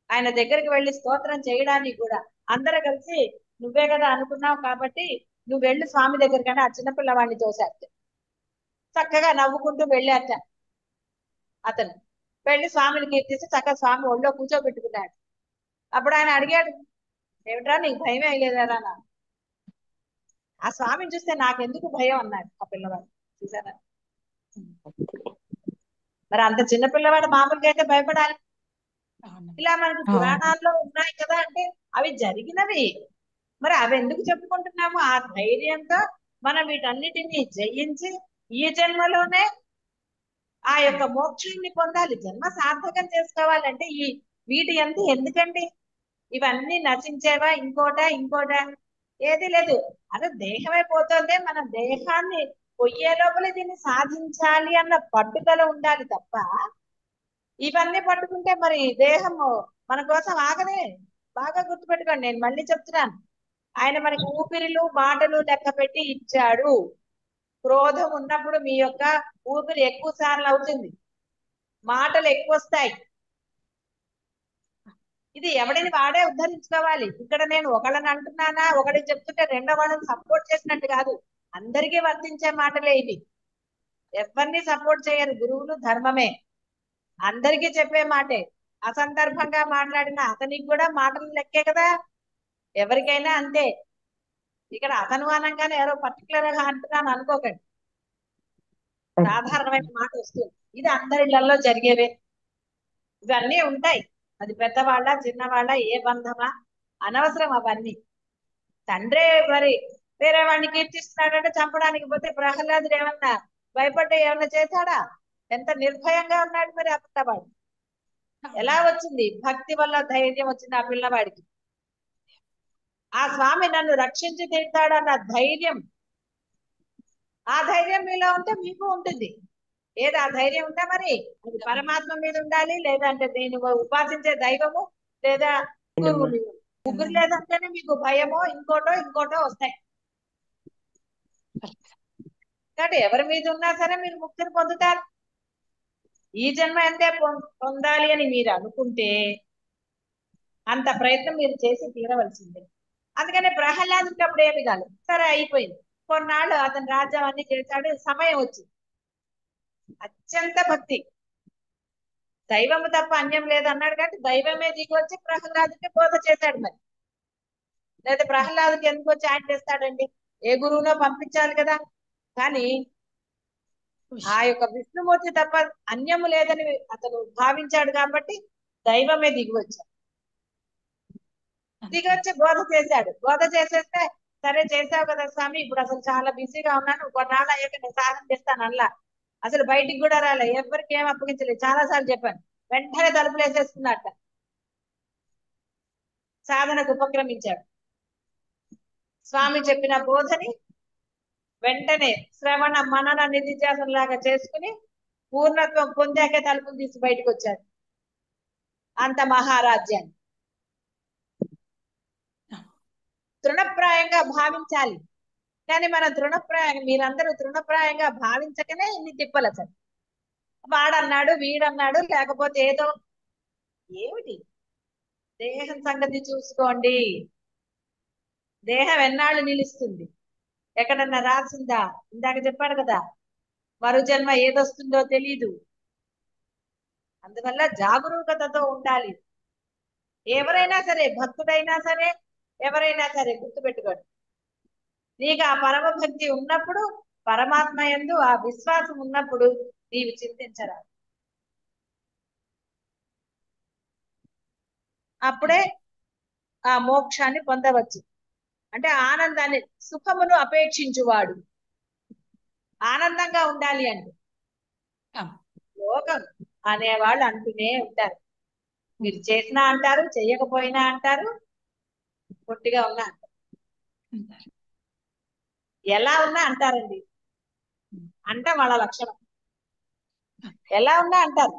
ఆయన దగ్గరికి వెళ్ళి స్తోత్రం చేయడానికి కూడా అందరూ కలిసి, నువ్వే కదా అనుకున్నావు కాబట్టి నువ్వు వెళ్ళు స్వామి దగ్గరికని ఆ చిన్నపిల్లవాడిని తోశారు. చక్కగా నవ్వుకుంటూ వెళ్ళారట. అతను వెళ్ళి స్వామిని కీర్తిస్తే చక్కగా స్వామి ఒళ్ళో కూర్చోబెట్టుకున్నాడు. అప్పుడు ఆయన అడిగాడు, ఏమిట్రా నీకు భయం వేయలేదా? ఆ స్వామిని చూస్తే నాకెందుకు భయం అన్నాడు ఆ పిల్లవాడు. చూసారా, మరి అంత చిన్న పిల్లవాడు మామూలుగా అయితే భయపడాలి. అవును ఇలా మనకి అవును పురాణాల్లో ఉన్నాయి కదా అంటే అవి జరిగినవి. మరి అవి ఎందుకు చెప్పుకుంటున్నాము? ఆ ధైర్యంతో మనం వీటన్నిటిని జయించి ఈ జన్మలోనే ఆ యొక్క మోక్షాన్ని పొందాలి. జన్మ సార్థకం చేసుకోవాలంటే వీటి ఎందుకండి? ఇవన్నీ నశించేవా? ఇంకోటా? ఏది లేదు. అదే దేహమే పోతుందే, మన దేహాన్ని పొయ్యే లోపల దీన్ని సాధించాలి అన్న పట్టుదల ఉండాలి తప్ప ఇవన్నీ పట్టుకుంటే మరి దేహము మన కోసం ఆగనే. బాగా గుర్తుపెట్టుకోండి, నేను మళ్ళీ చెప్తున్నాను. ఆయన మనకి ఊపిరిలు మాటలు లెక్క పెట్టి ఇచ్చాడు. క్రోధం ఉన్నప్పుడు మీ యొక్క ఊపిరి ఎక్కువ సార్లు అవుతుంది, మాటలు ఎక్కువ వస్తాయి. ఇది ఎవడిని వాడే ఉద్ధరించుకోవాలి. ఇక్కడ నేను ఒకళ్ళని అంటున్నానా, ఒకటి చెప్తుంటే రెండో వాళ్ళని సపోర్ట్ చేసినట్టు కాదు. అందరికీ వర్తించే మాటలే ఇవి. ఎవరిని సపోర్ట్ చేయరు, గురువులు ధర్మమే, అందరికీ చెప్పే మాటే. అసందర్భంగా మాట్లాడిన అతనికి కూడా మాటలు లెక్కే కదా, ఎవరికైనా అంతే. ఇక్కడ అతను అనగానే ఎవరో పర్టికులర్ గా అంటున్నాను అనుకోకండి, సాధారణమైన మాట వస్తుంది. ఇది అందరిళ్లలో జరిగేవే. ఇవన్నీ ఉంటాయి. అది పెద్దవాళ్ళ చిన్నవాళ్ళ ఏ బంధమా అనవసరం అవన్నీ. తండ్రే మరి వేరే వాడిని కీర్తిస్తున్నాడంటే చంపడానికి పోతే ప్రహ్లాదుడు ఏమన్నా భయపడ్డా ఏమన్నా చేశాడా? ఎంత నిర్భయంగా ఉన్నాడు మరి ఆ పిల్లవాడు. ఎలా వచ్చింది? భక్తి వల్ల ధైర్యం వచ్చింది ఆ పిల్లవాడికి. ఆ స్వామి నన్ను రక్షించి తీరుతాడన్న ధైర్యం, ఆ ధైర్యం మీలో ఉంటే మీకు ఉంటుంది. ఏది ఆ ధైర్యం ఉంటే మరి అది పరమాత్మ మీద ఉండాలి, లేదంటే నేను ఉపాసించే దైవము, లేదా గురువు మీద. ముగ్గురు లేదంటేనే మీకు భయమో ఇంకోటో వస్తాయి. కాబట్టి ఎవరి మీద ఉన్నా సరే మీరు ముక్తిని పొందుతారు. ఈ జన్మ అంతే పొందాలి అని మీరు అనుకుంటే అంత ప్రయత్నం మీరు చేసి తీరవలసిందే. అందుకనే ప్రహ్లాదుడికి అప్పుడు ఏమి కాదు, సరే అయిపోయింది. కొన్నాళ్ళు అతని రాజ్యం అన్ని చేశాడు, సమయం వచ్చింది. అత్యంత భక్తి, దైవము తప్ప అన్యం లేదు అన్నాడు కాబట్టి దైవమే దిగి వచ్చి ప్రహ్లాదుడికి బోధ చేశాడు. మరి లేదా ప్రహ్లాదుడికి ఎందుకు వచ్చి ఆయన చేస్తాడండి? ఏ గురువునో పంపించాలి కదా. కానీ ఆ యొక్క విష్ణుమూర్తి తప్ప అన్యము లేదని అతను భావించాడు కాబట్టి దైవమే దిగి వచ్చాడు. దిగి వచ్చి బోధ చేశాడు. బోధ చేసేస్తే, సరే చేసావు కదా స్వామి, ఇప్పుడు అసలు చాలా బిజీగా ఉన్నాను, కొన్నాళ్ళు అయ్యాక నేను సాధన చేస్తాను అలా. అసలు బయటికి కూడా రాలే, ఎవరికి ఏం అప్పగించలేదు. చాలా సార్లు చెప్పాను. వెంటనే తలుపులు వేసేసుకున్నట్ట సాధనకు ఉపక్రమించాడు. స్వామి చెప్పిన బోధని వెంటనే శ్రవణ మనన నిధిధ్యాసన లాగా చేసుకుని పూర్ణత్వం పొందాకే తలుపులు తీసి బయటకు వచ్చాడు. అంత మహారాజ్యాన్ని తృణప్రాయంగా భావించాలి. కానీ మన తృణప్రాయంగా మీరందరూ తృణప్రాయంగా భావించకనే ఇన్ని తిప్పలు అసలు. వాడన్నాడు వీడన్నాడు లేకపోతే ఏదో ఏమిటి దేహం సంగతి చూసుకోండి. దేహం ఎన్నాళ్ళు నిలుస్తుంది? ఎక్కడన్నా రాసిందా? ఇందాక చెప్పాడు కదా, మరు జన్మ ఏదొస్తుందో తెలీదు. అందువల్ల జాగరూకతతో ఉండాలి. ఎవరైనా సరే, భక్తుడైనా సరే, ఎవరైనా సరే గుర్తుపెట్టుకోండి, నీకు ఆ పరమ భక్తి ఉన్నప్పుడు, పరమాత్మ యందు ఆ విశ్వాసం ఉన్నప్పుడు నీవు చింతించరా. అప్పుడే ఆ మోక్షాన్ని పొందవచ్చు. అంటే ఆనందాన్ని, సుఖమును అపేక్షించువాడు ఆనందంగా ఉండాలి అంటే లోకం అనేవాళ్ళు అంటూనే ఉంటారు. మీరు చేసినా అంటారు, చెయ్యకపోయినా అంటారు, పొట్టిగా ఉన్నా అంటారు, ఎలా ఉన్నా అంటారండి. అంటే వాళ్ళ లక్షణం. ఎలా ఉన్నా అంటారు,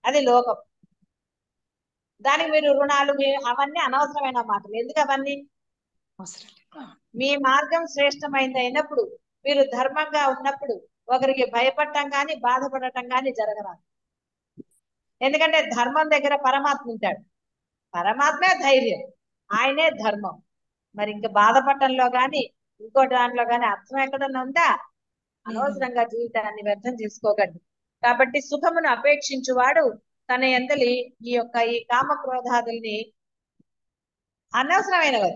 అది లోకం. దానికి మీరు రుణాలు అవన్నీ అనవసరమైన మాటలు. ఎందుకు అవన్నీ? మీ మార్గం శ్రేష్టమైంది అయినప్పుడు, మీరు ధర్మంగా ఉన్నప్పుడు ఒకరికి భయపడటం కానీ బాధపడటం కానీ జరగరాదు. ఎందుకంటే ధర్మం దగ్గర పరమాత్మ ఉంటాడు. పరమాత్మే ధైర్యం, ఆయనే ధర్మం. మరి ఇంకా బాధపడటంలో గాని ఇంకో దాంట్లో గాని అర్థం ఎక్కడన్నా ఉందా? అనవసరంగా జీవితాన్ని వ్యర్థం చేసుకోకండి. కాబట్టి సుఖమును అపేక్షించువాడు తన యందలి ఈ కామ క్రోధాదుల్ని అనవసరమైనవి.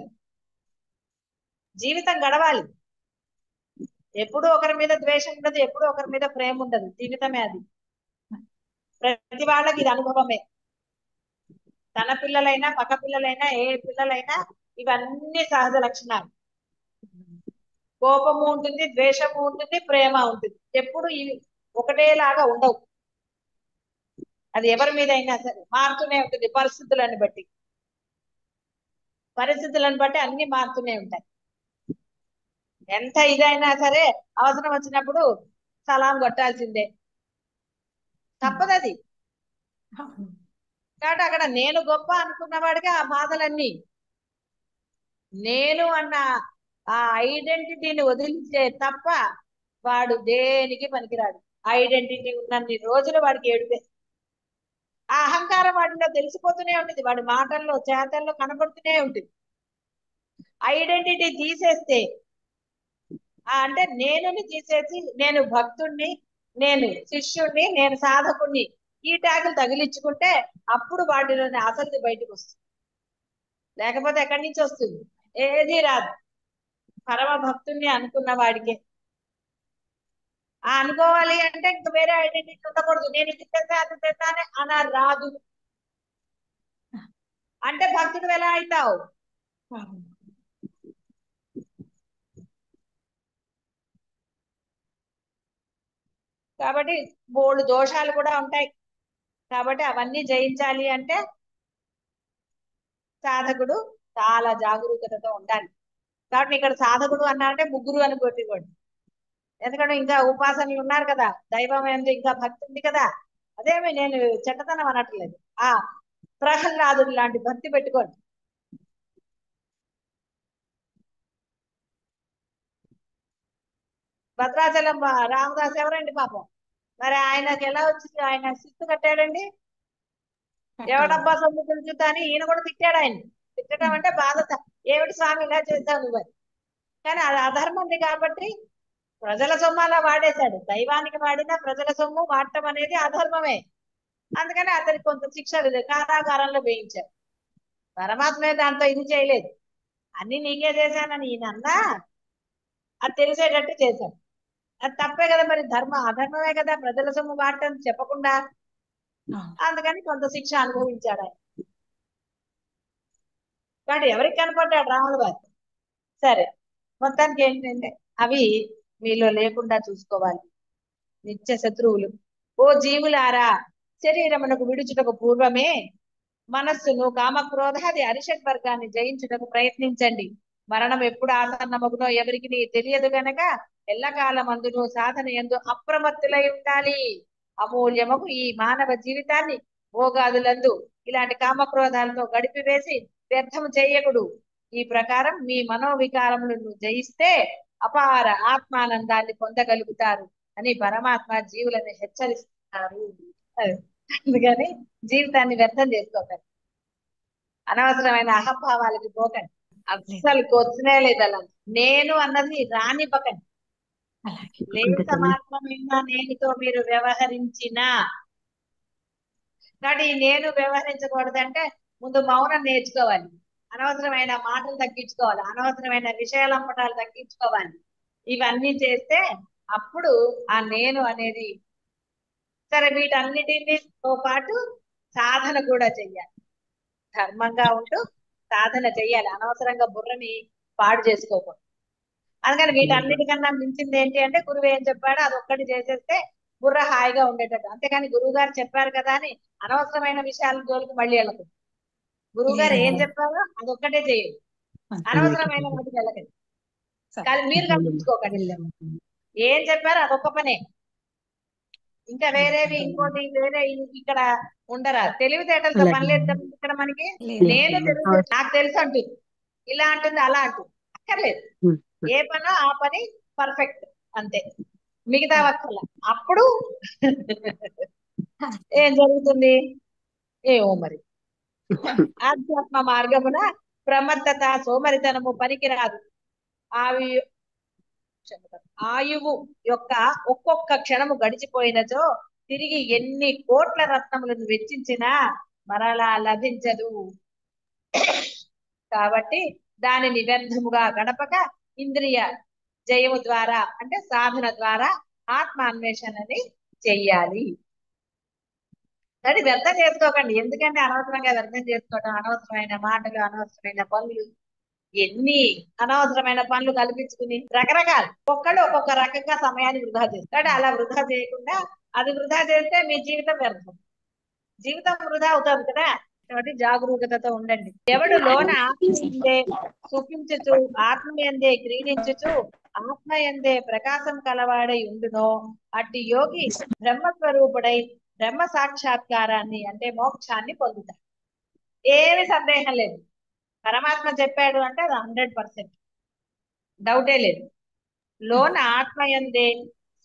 జీవితం గడవాలి. ఎప్పుడూ ఒకరి మీద ద్వేషం ఉండదు, ఎప్పుడూ ఒకరి మీద ప్రేమ ఉండదు. జీవితమే అది. ప్రతి వాళ్ళకి ఇది అనుభవమే. తన పిల్లలైనా పక్క పిల్లలైనా ఏ పిల్లలైనా ఇవన్నీ సహజ లక్షణాలు. కోపము ఉంటుంది, ద్వేషము ఉంటుంది, ప్రేమ ఉంటుంది. ఎప్పుడు ఇవి ఒకటేలాగా ఉండవు. అది ఎవరి మీద అయినా సరే మారుతూనే ఉంటుంది. పరిస్థితులను బట్టి అన్ని మారుతూనే ఉంటాయి. ఎంత ఇదైనా సరే అవసరం వచ్చినప్పుడు సలాం కొట్టాల్సిందే, తప్పదది. కాబట్టి అక్కడ నేను గొప్ప అనుకున్నవాడికి ఆ బాధలన్నీ, నేను అన్న ఆ ఐడెంటిటీని వదిలితే తప్ప వాడు దేనికి పనికిరాడు. ఐడెంటిటీ ఉన్నన్ని రోజులు వాడికి ఏడుపే. ఆ అహంకారం వాడిలో తెలిసిపోతూనే ఉంటుంది, వాడి మాటల్లో చేతల్లో కనబడుతూనే ఉంటుంది. ఐడెంటిటీ తీసేస్తే, అంటే నేనుని తీసేసి నేను భక్తుణ్ణి, నేను శిష్యుణ్ణి, నేను సాధకుణ్ణి ఈ ట్యాగులు తగిలించుకుంటే అప్పుడు వాటిలోని అసలు బయటకు వస్తుంది. లేకపోతే ఎక్కడి నుంచి వస్తుంది? ఏది రాదు. పరమ భక్తుణ్ణి అనుకున్న వాడికే. అనుకోవాలి అంటే ఇంక వేరే ఐడెంటిటీ ఉండకూడదు. నేను ఇది చేస్తా అది చేస్తానే అన రాదు. అంటే భక్తుడు ఎలా అవుతావు? కాబట్టి బోల్డు దోషాలు కూడా ఉంటాయి. కాబట్టి అవన్నీ జయించాలి అంటే సాధకుడు చాలా జాగరూకతతో ఉండాలి. కాబట్టి ఇక్కడ సాధకుడు అన్నారంటే ముగ్గురు అని కొట్టివ్వండి. ఎందుకంటే ఇంకా ఉపాసనలు ఉన్నారు కదా, దైవం ఏంది, ఇంకా భక్తి ఉంది కదా. అదేమి నేను చెట్టతనం అనట్లేదు. ఆ ప్రహ్లాదుడు లాంటి భక్తి పెట్టుకోండి. భద్రాచలం రామదాస్ ఎవరండి పాపం? మరి ఆయనకి ఎలా వచ్చింది? ఆయన సిత్తు కట్టాడండి. ఎవడబ్బా సొమ్ము తెలుసుతా అని ఈయన కూడా తిట్టాడు. ఆయన తిట్టడం అంటే బాధ. ఏమిటి స్వామి ఇలా చేశావు నువ్వు అని. కానీ అది అధర్మంది కాబట్టి ప్రజల సొమ్ము అలా వాడేశాడు. దైవానికి వాడినా ప్రజల సొమ్ము వాడటం అనేది అధర్మమే. అందుకని అతనికి కొంత శిక్ష కారాగారంలో వేయించారు. పరమాత్మే దాంతో ఇది చేయలేదు. అన్ని నీకే చేశానని ఈయన అన్నా అది తెలిసేటట్టు చేశాడు. అది తప్పే కదా. మరి అధర్మమే కదా ప్రజల సొమ్ము వాడటం చెప్పకుండా. అందుకని కొంత శిక్ష అనుభవించాడు ఆయన. కాబట్టి ఎవరికి కనపడ్డాడు రాముల వారు? సరే, మొత్తానికి ఏంటంటే అవి మీలో లేకుండా చూసుకోవాలి. నిత్య శత్రువులు. ఓ జీవులారా, శరీరమునకు విడుచుటకు పూర్వమే మనస్సును కామక్రోధాది అరిషడ్ వర్గాన్ని జయించుటకు ప్రయత్నించండి. మరణం ఎప్పుడు ఆసన్నమగునో ఎవరికి తెలియదు గనక ఎల్లకాలమందును సాధన యందు అప్రమత్తులై ఉండాలి. అమూల్యమకు ఈ మానవ జీవితాన్ని భోగాదులందు ఇలాంటి కామక్రోధాలతో గడిపివేసి వ్యర్థము చేయకుడు. ఈ ప్రకారం మీ మనోవికారములను జయిస్తే అపార ఆత్మానందాన్ని పొందగలుగుతారు అని పరమాత్మ జీవులను హెచ్చరిస్తున్నారు. అది. అందుకని జీవితాన్ని వ్యర్థం చేసుకోకండి, అనవసరమైన అహంభావాలకి పోకండి, అస్సలు కొచ్చినే లేదు అలా. నేను అన్నది రానివ్వకండి. అలాగే లేత మాత్రమైన నేనుతో మీరు వ్యవహరించినా, కాబట్టి ఈ నేను వ్యవహరించకూడదంటే ముందు మౌనం నేర్చుకోవాలి, అనవసరమైన మాటలు తగ్గించుకోవాలి, అనవసరమైన విషయాలంపటాలు తగ్గించుకోవాలి. ఇవన్నీ చేస్తే అప్పుడు ఆ నేను అనేది, సరే వీటన్నిటితో పాటు సాధన కూడా చెయ్యాలి, ధర్మంగా ఉంటూ సాధన చెయ్యాలి, అనవసరంగా బుర్రని పాడు చేసుకోకూడదు. అందుకని వీటన్నిటికన్నా మించింది ఏంటి అంటే గురువు ఏం చెప్పాడో అదొక్కటి చేసేస్తే బుర్ర హాయిగా ఉండేటట్టు. అంతేకాని గురువు గారు చెప్పారు కదా అని అనవసరమైన విషయాల జోలికి మళ్ళీ వెళ్ళదు. గురువు గారు ఏం చెప్పారో అదొక్కటే చేయండి, అనవసరమైన వాటికి వెళ్ళకండి. కానీ మీరు గమనించుకోకండి, ఏం చెప్పారో అదొక్క పనే, ఇంకా వేరేవి ఇంకోటి వేరే ఇక్కడ ఉండరా. తెలివితేటలతో పని లేదు కదా ఇక్కడ మనకి. నేను తెలుసు, నాకు తెలుసు అంటుంది, ఇలా అంటుంది, అలా అంటుంది, అక్కర్లేదు. ఏ పనో ఆ పని పర్ఫెక్ట్, అంతే, మిగతా వక్కల. అప్పుడు ఏం జరుగుతుంది ఏమో మరి. ఆధ్యాత్మ మార్గమున ప్రమత్తత సోమరితనము పనికిరాదు. ఆవి ఆయువు యొక్క ఒక్కొక్క క్షణము గడిచిపోయినచో తిరిగి ఎన్ని కోట్ల రత్నములను వెచ్చించినా మరలా లభించదు. కాబట్టి దానిని వ్యర్థముగా గడపక ఇంద్రియ జయము ద్వారా అంటే సాధన ద్వారా ఆత్మ అన్వేషణని చెయ్యాలి. అది వ్యర్థం చేసుకోకండి, ఎందుకంటే అనవసరంగా వ్యర్థం చేసుకోవడం, అనవసరమైన మాటలు, అనవసరమైన పనులు, ఎన్ని అనవసరమైన పనులు కల్పించుకుని రకరకాలు, ఒక్కళ్ళు ఒక్కొక్క రకంగా సమయాన్ని వృధా చేస్తారు. అలా వృధా చేయకుండా, అది వృధా చేస్తే మీ జీవితం వ్యర్థం, జీవితం వృధా అవుతుంది కదా. కాబట్టి జాగరూకతతో ఉండండి. ఎవడు లోన ఆత్మయందే సుఖించుచు ఆత్మయందే క్రీడించుచు ఆత్మయందే ప్రకాశం కలవాడై ఉండునో అట్టి యోగి బ్రహ్మస్వరూపుడై బ్రహ్మ సాక్షాత్కారాన్ని అంటే మోక్షాన్ని పొందుతాడు. ఏమి సందేహం లేదు, పరమాత్మ చెప్పాడు అంటే అది 100%, డౌటే లేదు. లోన ఆత్మయందే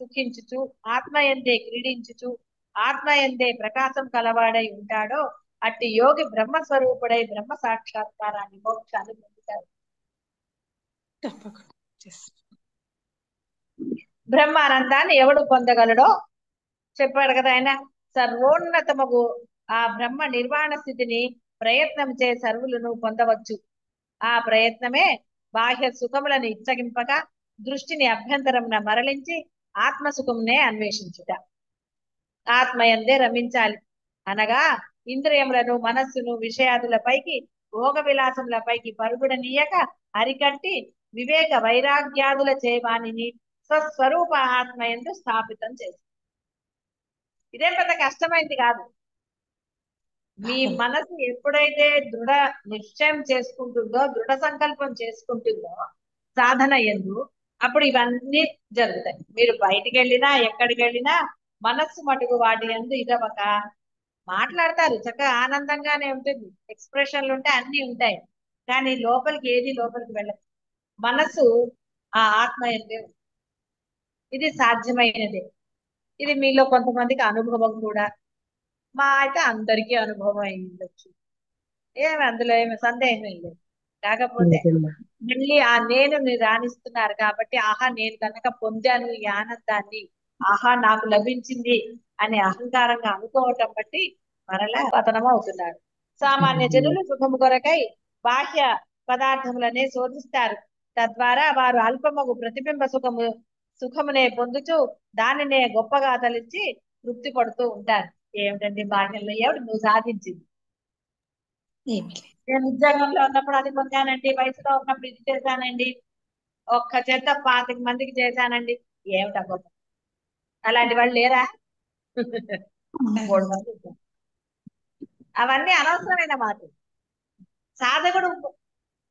సుఖించుచు ఆత్మయందే క్రీడించుచు ఆత్మయందే ప్రకాశం కలవాడై ఉంటాడో అట్టి యోగి బ్రహ్మస్వరూపుడై బ్రహ్మ సాక్షాత్కారాన్ని మోక్షాన్ని పొందుతాడు. బ్రహ్మానందాన్ని ఎవడు పొందగలడో చెప్పాడు కదా ఆయన. సర్వోన్నతమగు ఆ బ్రహ్మ నిర్వాణ స్థితిని ప్రయత్నం చే సర్వులను పొందవచ్చు. ఆ ప్రయత్నమే బాహ్య సుఖములను ఇచ్చగింపక దృష్టిని అభ్యంతరమున మరలించి ఆత్మసుఖమునే అన్వేషించుట. ఆత్మయందే రమించాలి అనగా ఇంద్రియములను మనస్సును విషయాదులపైకి భోగ విలాసములపైకి పరుగుడనీయక అరికట్టి వివేక వైరాగ్యాదుల చేవాణిని స్వస్వరూప ఆత్మయందు స్థాపితం చేసి. ఇదేం పెద్ద కష్టమైంది కాదు. మీ మనసు ఎప్పుడైతే దృఢ నిశ్చయం చేసుకుంటుందో, దృఢ సంకల్పం చేసుకుంటుందో సాధన యందు, అప్పుడు ఇవన్నీ జరుగుతాయి. మీరు బయటికి వెళ్ళినా ఎక్కడికి వెళ్ళినా మనస్సు మటుకు వాటి యందు ఇదవక మాట్లాడతారు, చక్కగా ఆనందంగానే ఉంటుంది, ఎక్స్ప్రెషన్లు ఉంటాయి, అన్ని ఉంటాయి, కానీ లోపలికి ఏది లోపలికి వెళ్ళదు. మనసు ఆ ఆత్మ యందే ఉంది. ఇది సాధ్యమైనదే. ఇది మీలో కొంతమందికి అనుభవం కూడా, మా అయితే అందరికీ అనుభవం అయి ఉండొచ్చు, ఏమి అందులో ఏమి సందేహం లేదు. కాకపోతే మళ్ళీ ఆ నేను రాణిస్తున్నారు కాబట్టి, ఆహా నేను కనుక పొందాను ఈ ఆనందాన్ని, ఆహా నాకు లభించింది అనే అహంకారంగా అనుకోవటం బట్టి మరలా పతనం అవుతున్నారు. సామాన్య జనులు సుఖము కొరకై బాహ్య పదార్థములనే శోధిస్తారు. తద్వారా వారు అల్పమగు ప్రతిబింబ సుఖమునే పొందుచు దానినే గొప్పగా తలిచి తృప్తి పడుతూ ఉంటారు. ఏమిటండి బాహ్యంలో ఏమిటి నువ్వు సాధించింది? నేను ఉద్యోగంలో ఉన్నప్పుడు అది పొందానండి, వయసులో ఉన్నప్పుడు ఇది చేశానండి, ఒక్క చేత 25 మందికి చేశానండి, ఏమిటా గొప్ప? అలాంటి వాళ్ళు లేరా? 3 మంది. అవన్నీ అనవసరమైన మాటలు. సాధకుడు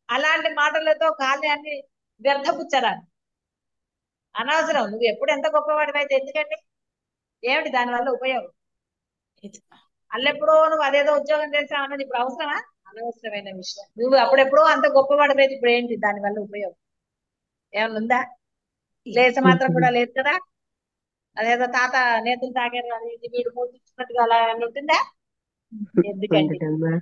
అలాంటి మాటలతో కాల్యాన్ని వ్యర్థపుచ్చరాదు, అనవసరం. నువ్వు ఎప్పుడు ఎంత గొప్పవాడివైతే ఎందుకండి? ఏమిటి దానివల్ల ఉపయోగం? అల్లెప్పుడో నువ్వు అదేదో ఉద్యోగం చేసావు అన్నది ఇప్పుడు అవసరమా? అనవసరమైన విషయం. నువ్వు అప్పుడెప్పుడో అంత గొప్పవాడలేదు, ఇప్పుడు ఏంటి దానివల్ల ఉపయోగం ఏమన్నా ఉందా? లేచ మాత్రం కూడా లేదు కదా. అదేదో తాత నేతలు తాగారు అని ఇది వీడు మూర్తించినట్టుగా అలా ఏమన్నా ఉంటుందా? ఎందుకండి ఉండదమ్మా.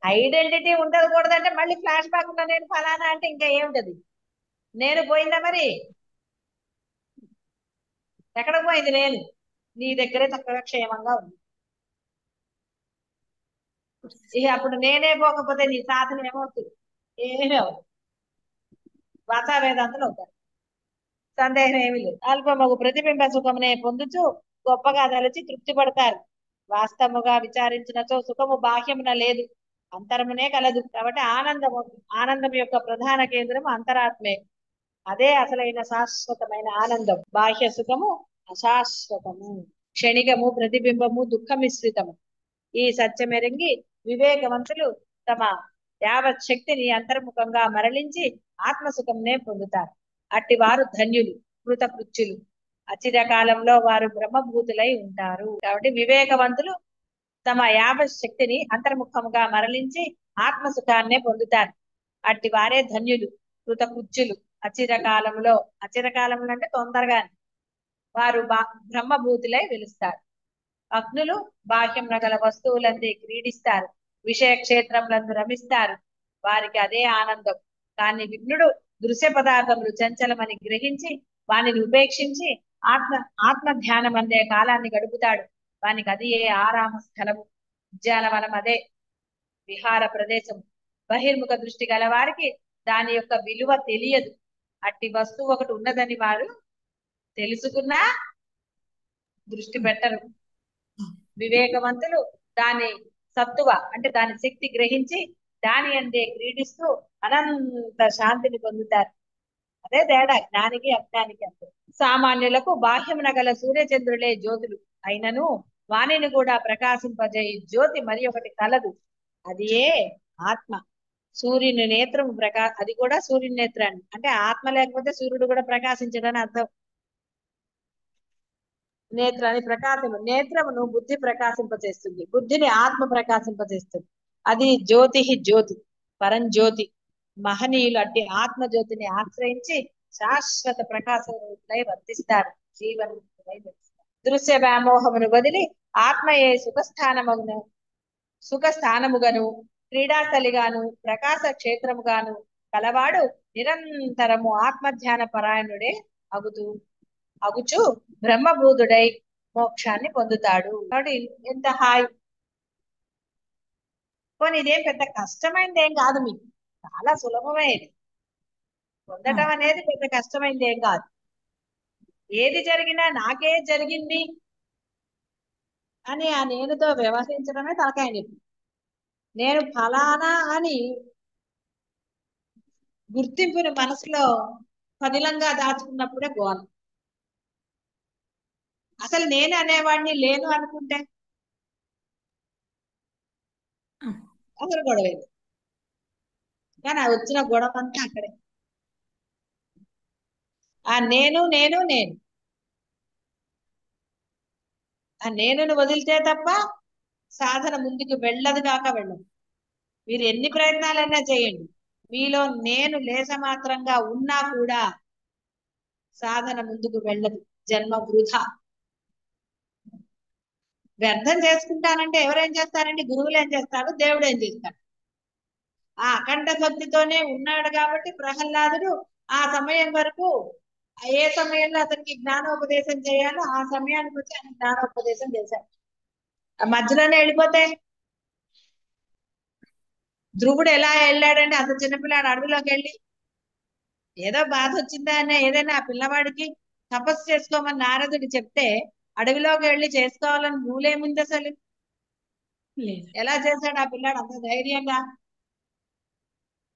ఐడెంటిటీ ఉండకూడదంటే మళ్ళీ ఫ్లాష్ బ్యాక్ ఉన్నా నేను ఫలానా అంటే ఇంకా ఏముంటది? నేను పోయిందా మరి? ఎక్కడ పోయింది నేను? నీ దగ్గరే చక్కగా క్షేమంగా ఉంది. ఇక అప్పుడు నేనే పోకపోతే నీ సాధన ఏమవుతుంది? ఏమీ అవ్వదు. వాచా వేదాంతులు అవుతారు, సందేహం ఏమీ లేదు. అల్పమగు ప్రతిబింబ సుఖమునే పొందుచు గొప్పగా తలచి తృప్తి పడతారు. వాస్తవముగా విచారించినచో సుఖము బాహ్యమున లేదు, అంతరమునే కలదు. కాబట్టి ఆనందం యొక్క ప్రధాన కేంద్రం అంతరాత్మే. అదే అసలైన శాశ్వతమైన ఆనందం. బాహ్య సుఖము అశాశ్వతము, క్షణికము, ప్రతిబింబము, దుఃఖ మిశ్రితము. ఈ సత్యమెరింగి వివేకవంతులు తమ యావత్ శక్తిని అంతర్ముఖంగా మరలించి ఆత్మసుఖంనే పొందుతారు. అట్టి వారు ధన్యులు, కృతకృత్యులు. అచిరకాలంలో వారు బ్రహ్మభూతులై ఉంటారు. కాబట్టి వివేకవంతులు తమ యావత్ శక్తిని అంతర్ముఖంగా మరలించి ఆత్మసుఖాన్నే పొందుతారు. అట్టి వారే ధన్యులు, కృతకృత్యులు. అచిరకాలంలో, అచిరకాలంలో అంటే తొందరగా వారు బ్రహ్మభూతులై వెలుస్తారు. అగ్నులు బాహ్యంలో గల వస్తువులందే క్రీడిస్తారు, విషయ క్షేత్రములందు రమిస్తారు. వారికి అదే ఆనందం. కానీ విఘ్నుడు దృశ్య పదార్థములు చంచలమని గ్రహించి వానిని ఉపేక్షించి ఆత్మ ధ్యానం అందే కాలాన్ని గడుపుతాడు. వానికి అది ఏ ఆరామ స్థలము, ఉద్యానవనం అదే విహార ప్రదేశం. బహిర్ముఖ దృష్టి గల వారికి దాని యొక్క విలువ తెలియదు. అట్టి వస్తువు ఒకటి ఉన్నదని వారు తెలుసుకున్నా దృష్టి పెట్టరు. వివేకవంతులు దాని సత్తువ అంటే దాని శక్తి గ్రహించి దాని అందే క్రీడిస్తూ అనంత శాంతిని పొందుతారు. అదే తేడా జ్ఞానికి అజ్ఞానికి. అంతే. సామాన్యులకు బాహ్యమున గల సూర్యచంద్రులే జ్యోతులు అయినను వాణిని కూడా ప్రకాశింపజేయి జ్యోతి మరి ఒకటి కలదు, అది ఏ ఆత్మ. సూర్యుని నేత్రము అది కూడా సూర్యుని నేత్రాన్ని అంటే ఆత్మ లేకపోతే సూర్యుడు కూడా ప్రకాశించడని అర్థం. నేత్రాన్ని ప్రకాశము, నేత్రమును బుద్ధి ప్రకాశింపచేస్తుంది, బుద్ధిని ఆత్మ ప్రకాశింపచేస్తుంది. అది జ్యోతి జ్యోతి, పరంజ్యోతి. మహనీయులు అట్టి ఆత్మ జ్యోతిని ఆశ్రయించి శాశ్వత ప్రకాశములై వర్తిస్తారు, జీవనములై వర్తిస్తారు. దృశ్య వ్యామోహమును వదిలి ఆత్మయే సుఖస్థానముగాను క్రీడాస్థలిగాను ప్రకాశ క్షేత్రముగాను కలవాడు నిరంతరము ఆత్మధ్యాన పరాయణుడే అగుచు బ్రహ్మభూతుడై మోక్షాన్ని పొందుతాడు. కాబట్టి ఎంత హాయి. పోనీ ఇదేం పెద్ద కష్టమైంది ఏం కాదు, మీకు చాలా సులభమైనది. పొందటం అనేది పెద్ద కష్టమైంది ఏం కాదు. ఏది జరిగినా నాకే జరిగింది అని ఆ నేనుతో వ్యవహరించడమే తలకాయ నొప్పి. నేను ఫలానా అని గుర్తింపుని మనసులో పదిలంగా దాచుకున్నప్పుడే గోల. అసలు నేను అనేవాడిని లేను అనుకుంటే అసలు గొడవేది. కానీ ఆ వచ్చిన గొడవ అంతా అక్కడే. ఆ నేను నేను నేను ఆ నేనును వదిలితే తప్ప సాధన ముందుకు వెళ్ళదు కాక వెళ్ళదు. మీరు ఎన్ని ప్రయత్నాలైనా చేయండి, మీలో నేను లేసమాత్రంగా ఉన్నా కూడా సాధన ముందుకు వెళ్ళదు. జన్మ వృధా. వ్యర్థం చేసుకుంటానంటే ఎవరేం చేస్తారండి? గురువులు ఏం చేస్తారు, దేవుడు ఏం చేస్తాడు? ఆ అఖండ భక్తితోనే ఉన్నాడు కాబట్టి ప్రహ్లాదుడు ఆ సమయం వరకు ఏ సమయంలో అతనికి జ్ఞానోపదేశం చేయాలో ఆ సమయానికి వచ్చి ఆయన జ్ఞానోపదేశం చేశాడు. ఆ మధ్యలోనే వెళ్ళిపోతే ధ్రువుడు ఎలా వెళ్ళాడంటే అంత చిన్నపిల్లాడు అడవిలోకి వెళ్ళి ఏదో బాధ వచ్చిందా అనే ఏదైనా ఆ పిల్లవాడికి తపస్సు చేసుకోమని నారదుడు చెప్తే అడవిలోకి వెళ్ళి చేసుకోవాలని రూలేముంది అసలు? లేదు, ఎలా చేశాడు ఆ పిల్లాడు అంత ధైర్యంగా?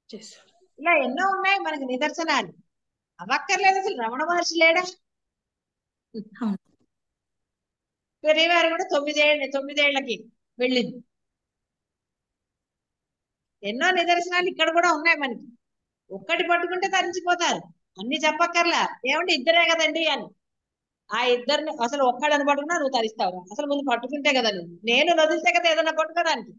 చేస్తాడు. ఇలా ఎన్నో ఉన్నాయి మనకి నిదర్శనాలు. అవక్కర్లేదు, అసలు రమణ మహర్షి లేడా? అవును. పెరివారు కూడా తొమ్మిదేళ్లకి వెళ్ళింది. ఎన్నో నిదర్శనాలు ఇక్కడ కూడా ఉన్నాయి మనకి. ఒక్కటి పట్టుకుంటే తరించిపోతారు, అన్ని చెప్పక్కర్లా. ఏమంటే ఇద్దరే కదండి అని. ఆ ఇద్దరిని అసలు ఒక్కళ్ళని పట్టుకున్నా నువ్వు తరిస్తావు. అసలు ముందు పట్టుకుంటే కదా నువ్వు. నేను వదిలితే కదా ఏదన్నా పట్టుకోవడానికి.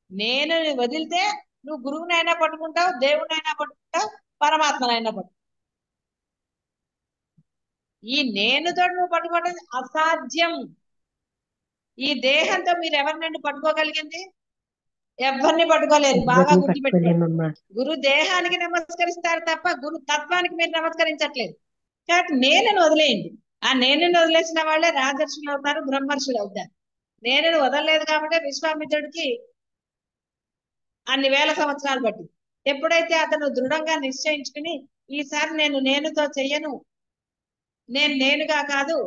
నేను వదిలితే నువ్వు గురువునైనా పట్టుకుంటావు, దేవునైనా పట్టుకుంటావు, పరమాత్మనైనా పట్టుకుంటావు. ఈ నేనుతో నువ్వు పట్టుకోవడం అసాధ్యం. ఈ దేహంతో మీరు ఎవరినండి పట్టుకోగలిగింది? ఎవరిని పట్టుకోలేరు. బాగా ఎవరిని గుర్తుపెట్టుకోండి. పట్టుకోలేమమ్మా. గురు దేహానికి నమస్కరిస్తారు తప్ప గురు తత్వానికి మీరు నమస్కరించట్లేదు. కాబట్టి నేనని వదిలేయండి. ఆ నేనని వదిలేసిన వాళ్ళే రాజర్షులు అవుతారు, బ్రహ్మర్షులు అవుతారు. నేనని వదలలేదు కాబట్టి విశ్వామిత్రుడికి అన్ని వేల సంవత్సరాలు పట్టి, ఎప్పుడైతే అతను దృఢంగా నిశ్చయించుకుని ఈసారి నేను నేనుతో చెయ్యను, నేను నేనుగా కాదు,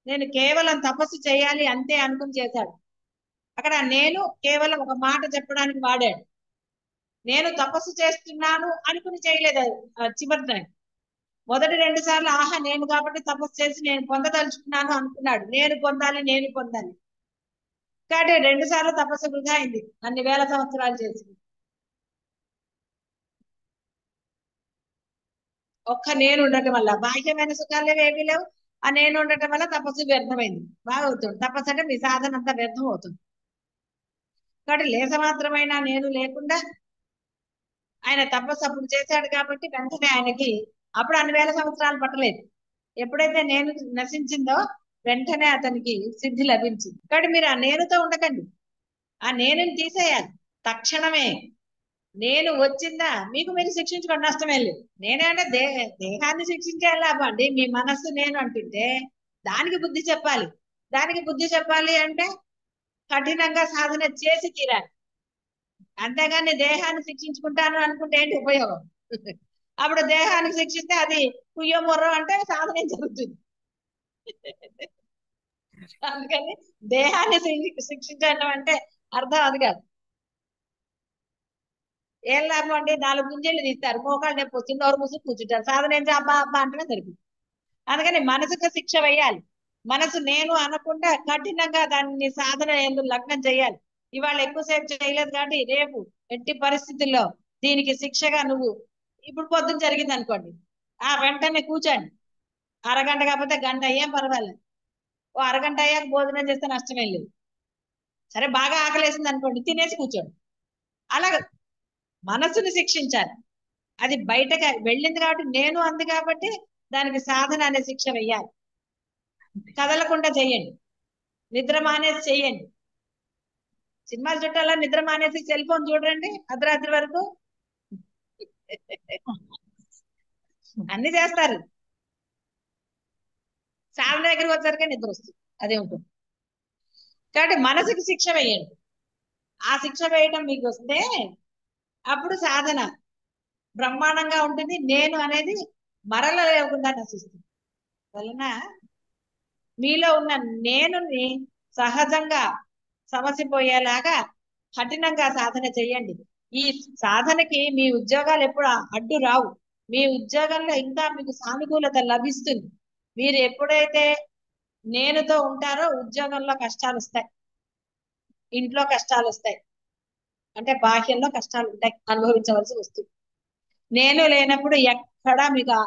నేను కేవలం తపస్సు చేయాలి అంతే అనుకుని చేశాడు. అక్కడ నేను కేవలం ఒక మాట చెప్పడానికి వాడాడు. నేను తపస్సు చేస్తున్నాను అనుకుని చేయలేదు. చివరి టైం మొదటి 2 సార్లు ఆహా నేను కాబట్టి తపస్సు చేసి నేను పొందదలుచుకున్నాను అనుకున్నాడు. నేను పొందాలి, నేను పొందాలి. కాబట్టి 2 సార్లు తపస్సు వృధా అయింది, అన్ని వేల సంవత్సరాలు చేసి. ఒక్క నేను ఉండటం వల్ల బాహ్యమైన సుఖాలు ఏమీ లేవు. ఆ నేను ఉండటం వల్ల తపస్సు వ్యర్థమైంది. బాగా అవుతుంది. తపస్సు అంటే మీ సాధన అంతా వ్యర్థం అవుతుంది. కాబట్టి లేస మాత్రమైన నేను లేకుండా ఆయన తపస్సు అప్పుడు చేశాడు కాబట్టి వెంటనే ఆయనకి అప్పుడు అన్ని వేల సంవత్సరాలు పట్టలేదు. ఎప్పుడైతే నేను నశించిందో వెంటనే అతనికి సిద్ధి లభించింది. కాబట్టి మీరు ఆ నేనుతో ఉండకండి, ఆ నేనుని తీసేయాలి తక్షణమే. నేను వచ్చిందా మీకు మీరు శిక్షించుకోండి, నష్టమే లేదు. నేనే అంటే దేహాన్ని శిక్షించే లాభం అండి. మీ మనస్సు నేను అంటుంటే దానికి బుద్ధి చెప్పాలి. దానికి బుద్ధి చెప్పాలి అంటే కఠినంగా సాధన చేసి తీరాలి. అంతేగాని దేహాన్ని శిక్షించుకుంటాను అనుకుంటే ఏంటి ఉపయోగం? అప్పుడు దేహానికి శిక్షిస్తే అది కుయ్యో మొర్రో అంటే సాధన ఏం జరుగుతుంది? అందుకని దేహాన్ని శిక్షించడం అంటే అర్థం అది కాదు. ఏం లాభం అండి? 4 గుంజీలు తీస్తారు, మోకాళ్ళు నొప్పి వస్తుంది, నోరు మూసుకు కూర్చుంటారు. సాధన ఏం అబ్బా అబ్బా అంటే సరిపోతుంది. అందుకని మనసుకు శిక్ష వేయాలి. మనసు నేను అనకుండా కఠినంగా దాన్ని సాధన ఎందుకు లగ్నం చేయాలి. ఇవాళ ఎక్కువసేపు చేయలేదు కాబట్టి రేపు ఎట్టి పరిస్థితుల్లో దీనికి శిక్షగా నువ్వు ఇప్పుడు పొద్దున జరిగింది అనుకోండి, వెంటనే కూర్చోండి. అరగంట కాకపోతే గంట ఏం పర్వాలేదు. ఓ అరగంట అయ్యాక భోజనం చేస్తే నష్టమేం లేదు. సరే బాగా ఆకలేసింది అనుకోండి, తినేసి కూర్చోండి. అలా మనసుని శిక్షించాలి. అది బయటకు వెళ్ళింది కాబట్టి నేను అంది కాబట్టి దానికి సాధన అనే శిక్ష వెయ్యాలి. కదలకుండా చెయ్యండి, నిద్ర మానేసి చెయ్యండి. సినిమాలు చుట్టాలా నిద్ర మానేసి సెల్ ఫోన్ చూడండి అర్ధరాత్రి వరకు, అన్ని చేస్తారు. సాధన దగ్గరికి వచ్చారికే నిద్ర వస్తుంది, అదే ఉంటుంది. కాబట్టి మనసుకి శిక్ష వేయండి. ఆ శిక్ష వేయటం మీకు వస్తే అప్పుడు సాధన బ్రహ్మాండంగా ఉంటుంది. నేను అనేది మరల లేకుండా నశిస్తుంది. వలన మీలో ఉన్న నేనుని సహజంగా సమసిపోయేలాగా కఠినంగా సాధన చేయండి. ఈ సాధనకి మీ ఉద్యోగాలు ఎప్పుడు అడ్డు రావు. మీ ఉద్యోగంలో ఇంకా మీకు సానుకూలత లభిస్తుంది. మీరు ఎప్పుడైతే నేనుతో ఉంటారో ఉద్యోగంలో కష్టాలు వస్తాయి, ఇంట్లో కష్టాలు వస్తాయి, అంటే బాహ్యంలో కష్టాలు ఉంటాయి, అనుభవించవలసి వస్తుంది. నేను లేనప్పుడు ఎక్కడా మీకు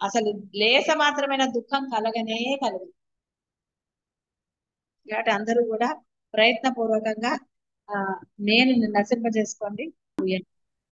అసలు లేస మాత్రమైన దుఃఖం కలగనే కలగదు. కాబట్టి అందరూ కూడా ప్రయత్నపూర్వకంగా నేను నశింపజేసుకోండి.